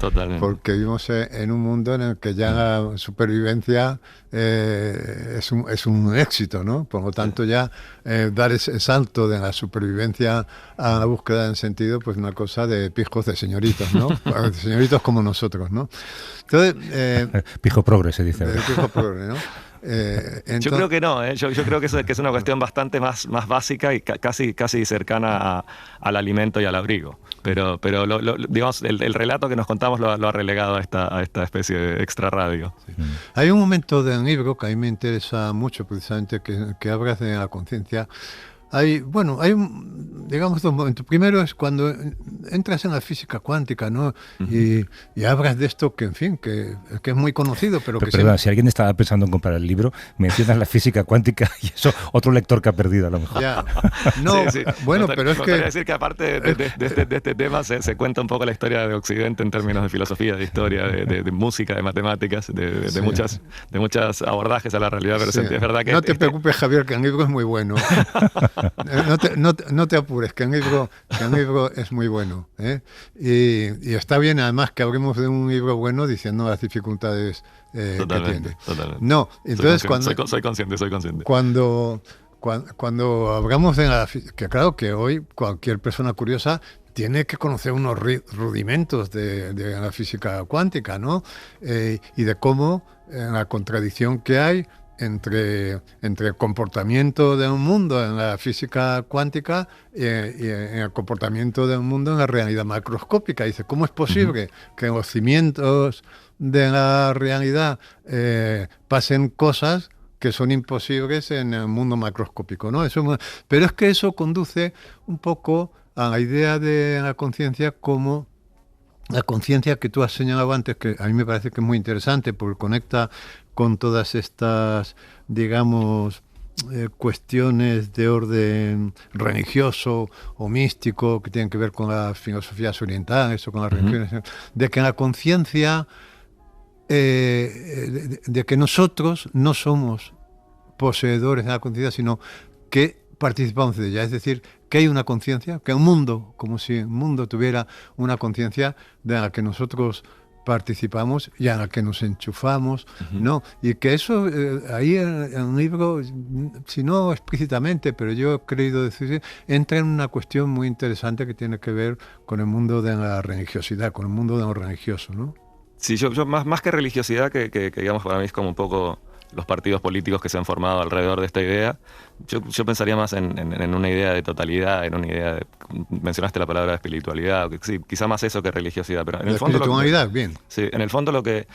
vivimos en un mundo en el que ya la supervivencia es un éxito, ¿no? Por lo tanto, ya dar ese salto de la supervivencia a la búsqueda en sentido, pues una cosa de pijos de señoritos, ¿no? De señoritos como nosotros, ¿no? Entonces, pijo progre se dice. Pijo progre, ¿no? Yo creo que no, yo creo que es una cuestión bastante más básica y casi cercana al alimento y al abrigo. Pero digamos, el relato que nos contamos lo ha relegado a esta especie de extra radio. Sí. Hay un momento del libro que a mí me interesa mucho, precisamente, que hablas de la conciencia. Hay digamos, dos momentos. Primero es cuando entras en la física cuántica, ¿no? Uh-huh. Y hablas de esto que, en fin, que es muy conocido, pero que... Perdón, si alguien estaba pensando en comprar el libro, mencionas la física cuántica y eso, otro lector que ha perdido a lo mejor. Ya. No, sí. Bueno, pero es que... decir que aparte de este tema se cuenta un poco la historia de Occidente en términos de filosofía, de historia, de música, de matemáticas, de muchas abordajes a la realidad, pero sí. Es verdad que... No te preocupes, Javier, que el libro es muy bueno. No te apures, que el libro es muy bueno, ¿eh? Y está bien, además, que hablemos de un libro bueno diciendo las dificultades que tiene. Totalmente. No, entonces soy consciente. Cuando hablamos de la física, que claro que hoy cualquier persona curiosa tiene que conocer unos rudimentos de la física cuántica, ¿no? Y de cómo la contradicción que hay entre el comportamiento de un mundo en la física cuántica y en el comportamiento de un mundo en la realidad macroscópica. Dice, ¿cómo es posible que en los cimientos de la realidad pasen cosas que son imposibles en el mundo macroscópico, ¿no? Pero es que eso conduce un poco a la idea de la conciencia como la conciencia que tú has señalado antes, que a mí me parece que es muy interesante porque conecta con todas estas, digamos, cuestiones de orden religioso o místico que tienen que ver con las filosofías orientales o con las religiones, de que la conciencia, de que nosotros no somos poseedores de la conciencia, sino que participamos de ella, es decir, que hay una conciencia, que un mundo, como si el mundo tuviera una conciencia de la que nosotros participamos y a la que nos enchufamos, ¿no? Y que eso, ahí en el libro, si no explícitamente, pero yo he creído decir, entra en una cuestión muy interesante que tiene que ver con el mundo de la religiosidad, con el mundo de lo religioso, ¿no? Sí, yo más que religiosidad, que digamos para mí es como un poco los partidos políticos que se han formado alrededor de esta idea, yo pensaría más en una idea de totalidad, en una idea de... Mencionaste la palabra espiritualidad, sí, quizá más eso que religiosidad, pero en el fondo... Espiritualidad, bien. Sí, en el fondo a lo que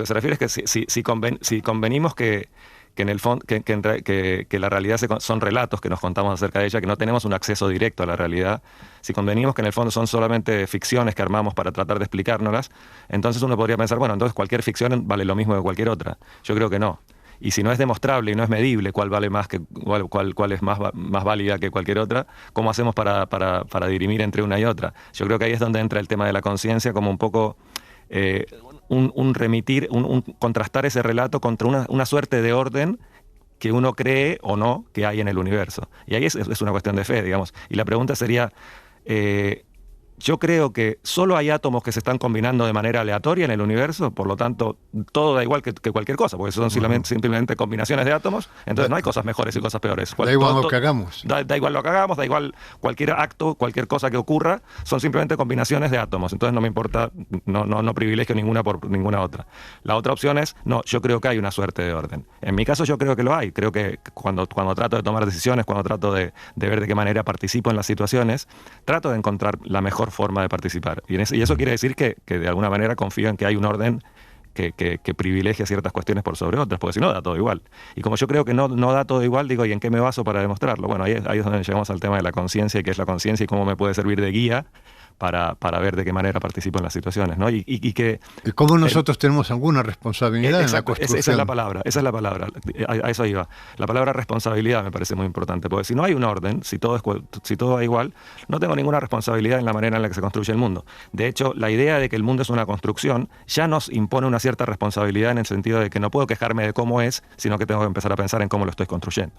se refiere es que si convenimos que en el fondo que la realidad son relatos que nos contamos acerca de ella, que no tenemos un acceso directo a la realidad, si convenimos que en el fondo son solamente ficciones que armamos para tratar de explicárnoslas, entonces uno podría pensar, bueno, entonces cualquier ficción vale lo mismo que cualquier otra. Yo creo que no. Y si no es demostrable y no es medible cuál vale más que cuál es más válida que cualquier otra, ¿cómo hacemos para dirimir entre una y otra? Yo creo que ahí es donde entra el tema de la conciencia, como un poco un contrastar ese relato contra una suerte de orden que uno cree o no que hay en el universo. Y ahí es una cuestión de fe, digamos. Y la pregunta sería, yo creo que solo hay átomos que se están combinando de manera aleatoria en el universo, por lo tanto, todo da igual que cualquier cosa, porque son simplemente combinaciones de átomos, entonces no hay cosas mejores y cosas peores. Da igual lo que hagamos. Da igual lo que hagamos, da igual cualquier acto, cualquier cosa que ocurra, son simplemente combinaciones de átomos, entonces no me importa, no privilegio ninguna por ninguna otra. La otra opción es, no, yo creo que hay una suerte de orden. En mi caso yo creo que lo hay, creo que cuando trato de tomar decisiones, cuando trato de ver de qué manera participo en las situaciones, trato de encontrar la mejor forma de participar. Y eso quiere decir que de alguna manera confío en que hay un orden que privilegia ciertas cuestiones por sobre otras, porque si no da todo igual. Y como yo creo que no da todo igual, digo, ¿y en qué me baso para demostrarlo? Bueno, ahí es donde llegamos al tema de la conciencia, y qué es la conciencia y cómo me puede servir de guía para ver de qué manera participo en las situaciones, ¿no? Y cómo nosotros tenemos alguna responsabilidad en la construcción. Esa es la palabra, a eso iba. La palabra responsabilidad me parece muy importante, porque si no hay un orden, si todo va igual, no tengo ninguna responsabilidad en la manera en la que se construye el mundo. De hecho, la idea de que el mundo es una construcción ya nos impone una cierta responsabilidad, en el sentido de que no puedo quejarme de cómo es, sino que tengo que empezar a pensar en cómo lo estoy construyendo.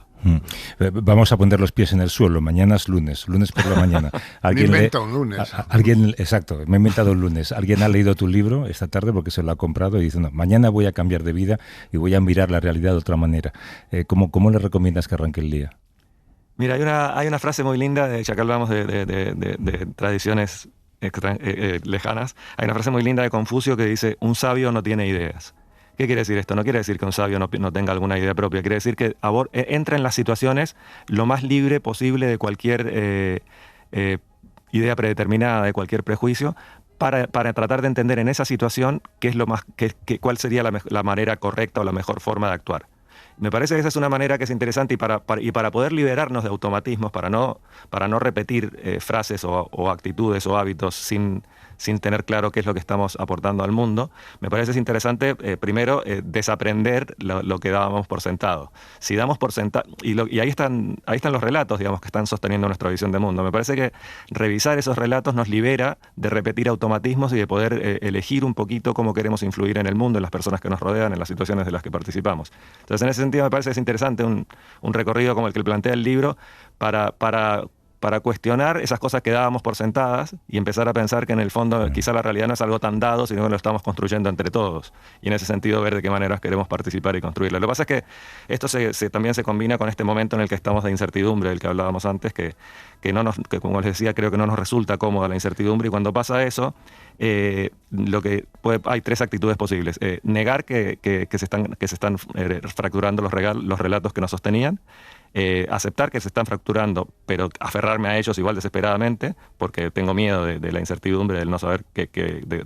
Vamos a poner los pies en el suelo. Mañana es lunes por la mañana. Me invento un lunes. Exacto, me he inventado un lunes. Alguien ha leído tu libro esta tarde porque se lo ha comprado y dice, no, mañana voy a cambiar de vida y voy a mirar la realidad de otra manera. ¿Cómo le recomiendas que arranque el día? Mira, hay una frase muy linda, ya que hablamos de tradiciones lejanas, hay una frase muy linda de Confucio que dice, un sabio no tiene ideas. ¿Qué quiere decir esto? No quiere decir que un sabio no tenga alguna idea propia, quiere decir que entra en las situaciones lo más libre posible de cualquier idea predeterminada, de cualquier prejuicio, para tratar de entender en esa situación cuál sería la manera correcta o la mejor forma de actuar. Me parece que esa es una manera que es interesante, y para poder liberarnos de automatismos, para no repetir frases o actitudes o hábitos sin tener claro qué es lo que estamos aportando al mundo, me parece interesante primero desaprender lo que dábamos por sentado. Si damos por sentado, y ahí están los relatos, digamos, que están sosteniendo nuestra visión de mundo. Me parece que revisar esos relatos nos libera de repetir automatismos y de poder elegir un poquito cómo queremos influir en el mundo, en las personas que nos rodean, en las situaciones de las que participamos. Entonces, en ese sentido, me parece que es interesante un recorrido como el que plantea el libro para cuestionar esas cosas que dábamos por sentadas y empezar a pensar que en el fondo quizá la realidad no es algo tan dado, sino que lo estamos construyendo entre todos. Y en ese sentido ver de qué maneras queremos participar y construirlo. Lo que pasa es que esto también se combina con este momento en el que estamos de incertidumbre, del que hablábamos antes, que como les decía, creo que no nos resulta cómoda la incertidumbre, y cuando pasa eso, hay tres actitudes posibles. Negar que se están fracturando los relatos que nos sostenían, aceptar que se están fracturando, pero aferrarme a ellos igual desesperadamente, porque tengo miedo de la incertidumbre, del no saber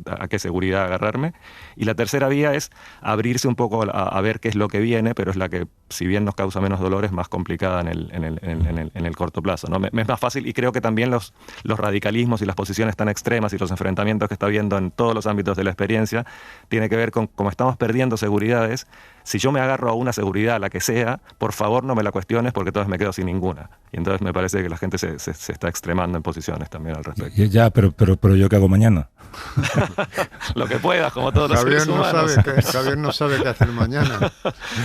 a qué seguridad agarrarme. Y la tercera vía es abrirse un poco a ver qué es lo que viene, pero es la que, si bien nos causa menos dolor, es más complicada en el corto plazo, ¿no? Es más fácil, y creo que también los radicalismos y las posiciones tan extremas y los enfrentamientos que está habiendo en todos los ámbitos de la experiencia, tiene que ver con cómo estamos perdiendo seguridades. Si yo me agarro a una seguridad, la que sea, por favor no me la cuestiones, porque entonces me quedo sin ninguna. Y entonces me parece que la gente se está extremando en posiciones también al respecto. Ya, pero ¿yo qué hago mañana? Lo que puedas, como todos los seres humanos. Javier no sabe qué hacer mañana.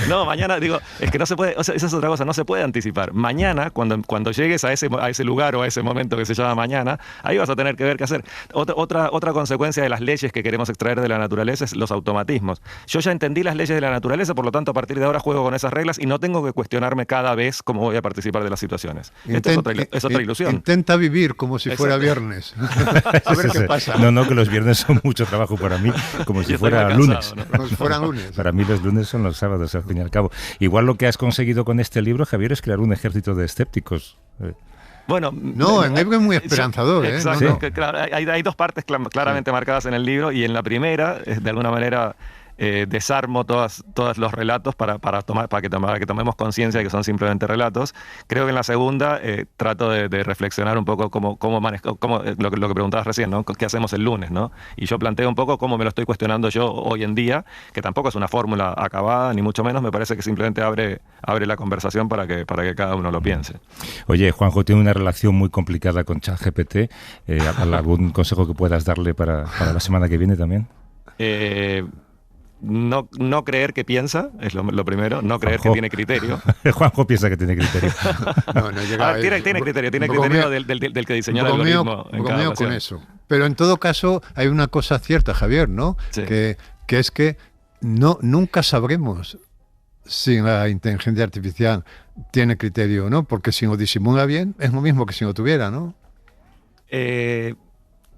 No, mañana, digo, es que no se puede, o sea, esa es otra cosa, no se puede anticipar. Mañana, cuando llegues a ese lugar o a ese momento que se llama mañana, ahí vas a tener que ver qué hacer. Otra consecuencia de las leyes que queremos extraer de la naturaleza es los automatismos. Yo ya entendí las leyes de la naturaleza, por lo tanto, a partir de ahora juego con esas reglas y no tengo que cuestionarme cada vez cómo voy a participar de las situaciones. Esto es otra ilusión. Intenta vivir como si fuera viernes. A ver qué pasa. No, que los viernes son mucho trabajo para mí, como si fuera lunes. Como si fueran lunes. Para mí los lunes son los sábados, al fin y al cabo. Igual lo que has conseguido con este libro, Javier, es crear un ejército de escépticos. Bueno, no, en Ebro es muy esperanzador. Exacto, no. Claro, hay dos partes claramente marcadas en el libro, y en la primera, de alguna manera, desarmo todos los relatos para que tomemos conciencia de que son simplemente relatos. Creo que en la segunda trato de reflexionar un poco cómo lo que preguntabas recién, ¿no? ¿Qué hacemos el lunes, ¿no? Y yo planteo un poco cómo me lo estoy cuestionando yo hoy en día, que tampoco es una fórmula acabada, ni mucho menos. Me parece que simplemente abre la conversación para que cada uno lo piense. Oye, Juanjo tiene una relación muy complicada con ChatGPT. ¿Algún consejo que puedas darle para la semana que viene también? No creer que piensa, es lo primero. No creer que tiene criterio. Juanjo piensa que tiene criterio. Tiene criterio del que diseñó el algoritmo. Bromeo con eso. Pero en todo caso hay una cosa cierta, Javier, ¿no? Sí. Que es que nunca sabremos si la inteligencia artificial tiene criterio o no, porque si lo disimula bien es lo mismo que si lo tuviera, ¿no?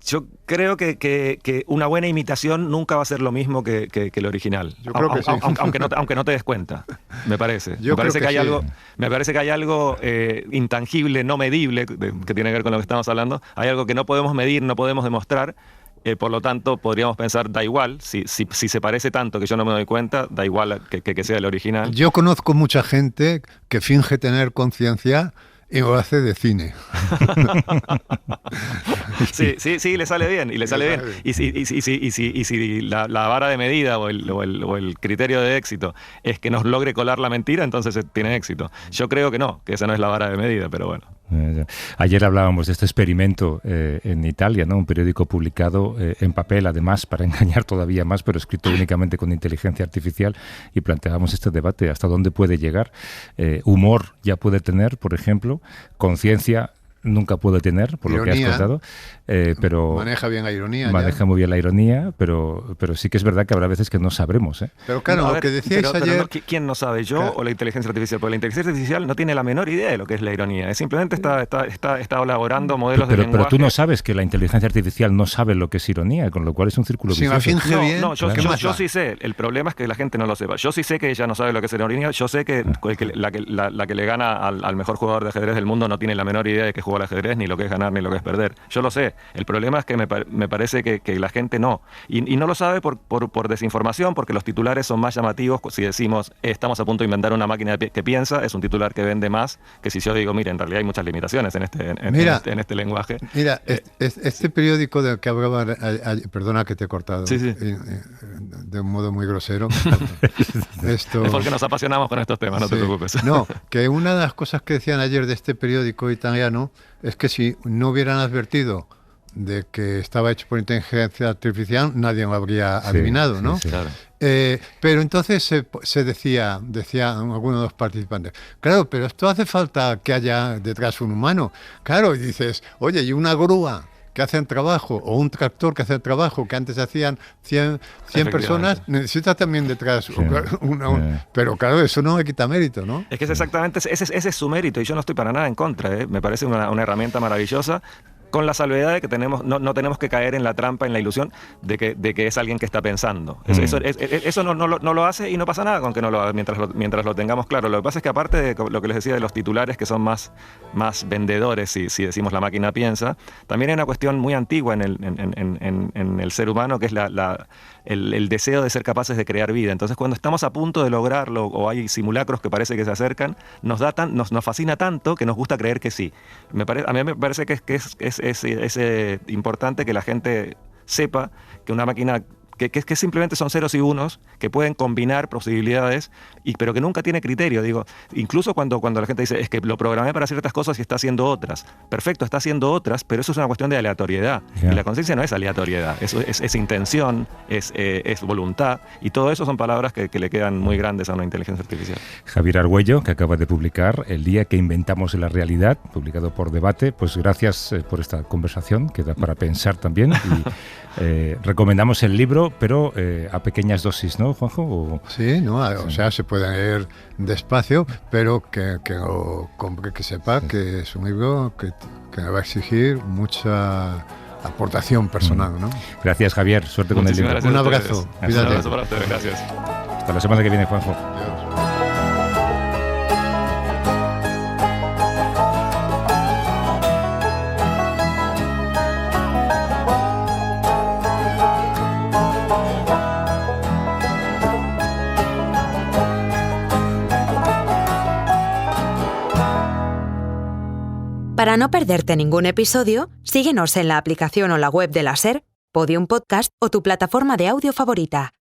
Yo creo que una buena imitación nunca va a ser lo mismo que el original. Yo creo que sí. Aunque no te des cuenta, me parece. Yo me parece creo que que hay sí. algo, me parece que hay algo intangible, no medible, que tiene que ver con lo que estamos hablando. Hay algo que no podemos medir, no podemos demostrar. Por lo tanto, podríamos pensar, da igual, si se parece tanto que yo no me doy cuenta, da igual que sea el original. Yo conozco mucha gente que finge tener conciencia y lo hace de cine. Sí, le sale bien, y le sale bien. Y si la vara de medida o el criterio de éxito es que nos logre colar la mentira, entonces tiene éxito. Yo creo que no, que esa no es la vara de medida, pero bueno. Ayer hablábamos de este experimento en Italia, ¿no? Un periódico publicado en papel, además, para engañar todavía más, pero escrito únicamente con inteligencia artificial, y planteábamos este debate, hasta dónde puede llegar. Humor ya puede tener, por ejemplo, conciencia nunca puede tener, por ironía, lo que has contado, pero maneja bien la ironía. Maneja muy bien la ironía, pero sí que es verdad que habrá veces que no sabremos. Pero claro, No, lo que decíais ayer... ¿Quién no sabe, yo o la inteligencia artificial? Porque la inteligencia artificial no tiene la menor idea de lo que es la ironía. Es simplemente está elaborando modelos de lenguaje. Pero tú no sabes que la inteligencia artificial no sabe lo que es ironía, con lo cual es un círculo vicioso. Yo sí sé. El problema es que la gente no lo sepa. Yo sí sé que ella no sabe lo que es la ironía. Yo sé que la que le gana al mejor jugador de ajedrez del mundo no tiene la menor idea de que juega al ajedrez, ni lo que es ganar, ni lo que es perder. Yo lo sé. El problema es que me parece que la gente no. Y no lo sabe por desinformación, porque los titulares son más llamativos. Si decimos, estamos a punto de inventar una máquina que piensa, es un titular que vende más que si yo digo, mire, en realidad hay muchas limitaciones en este lenguaje. Mira, este periódico del que hablaba, perdona que te he cortado, sí. de un modo muy grosero. Esto... Es porque nos apasionamos con estos temas, no te preocupes. No, que una de las cosas que decían ayer de este periódico italiano es que si no hubieran advertido de que estaba hecho por inteligencia artificial, nadie lo habría adivinado, ¿no? Sí, claro. Pero entonces se decía alguno de los participantes, claro, pero esto hace falta que haya detrás un humano. Claro, y dices, oye, y una grúa que hace el trabajo, o un tractor que hace el trabajo, que antes hacían 100 personas, necesita también detrás pero claro, eso no le quita mérito, ¿no? Es que es exactamente, ese es su mérito, y yo no estoy para nada en contra, Me parece una herramienta maravillosa, con la salvedad de que no tenemos que caer en la trampa, en la ilusión de que es alguien que está pensando. Eso no lo hace, y no pasa nada con que no lo haga mientras lo tengamos claro. Lo que pasa es que, aparte de lo que les decía de los titulares, que son más vendedores si decimos la máquina piensa, también hay una cuestión muy antigua en el ser humano, que es el deseo de ser capaces de crear vida. Entonces, cuando estamos a punto de lograrlo, o hay simulacros que parece que se acercan, nos fascina tanto que nos gusta creer que sí. A mí me parece que es importante que la gente sepa que una máquina que simplemente son ceros y unos, que pueden combinar posibilidades, pero que nunca tiene criterio. Digo, incluso cuando la gente dice, es que lo programé para ciertas cosas y está haciendo otras. Perfecto, está haciendo otras, pero eso es una cuestión de aleatoriedad. Yeah. Y la conciencia no es aleatoriedad, es intención, es voluntad, y todo eso son palabras que le quedan muy grandes a una inteligencia artificial. Javier Argüello, que acaba de publicar El día que inventamos la realidad, publicado por Debate, pues gracias por esta conversación, que da para pensar también, y recomendamos el libro, pero a pequeñas dosis, ¿no, Juanjo? Sí, no, o sea, se puede leer despacio, pero que sepa que es un libro que va a exigir mucha aportación personal, ¿no? Gracias, Javier, suerte con el libro. Un abrazo, cuídate. Un abrazo para ustedes, gracias. Hasta la semana que viene, Juanjo. Adiós. Para no perderte ningún episodio, síguenos en la aplicación o la web de la SER, Podium Podcast o tu plataforma de audio favorita.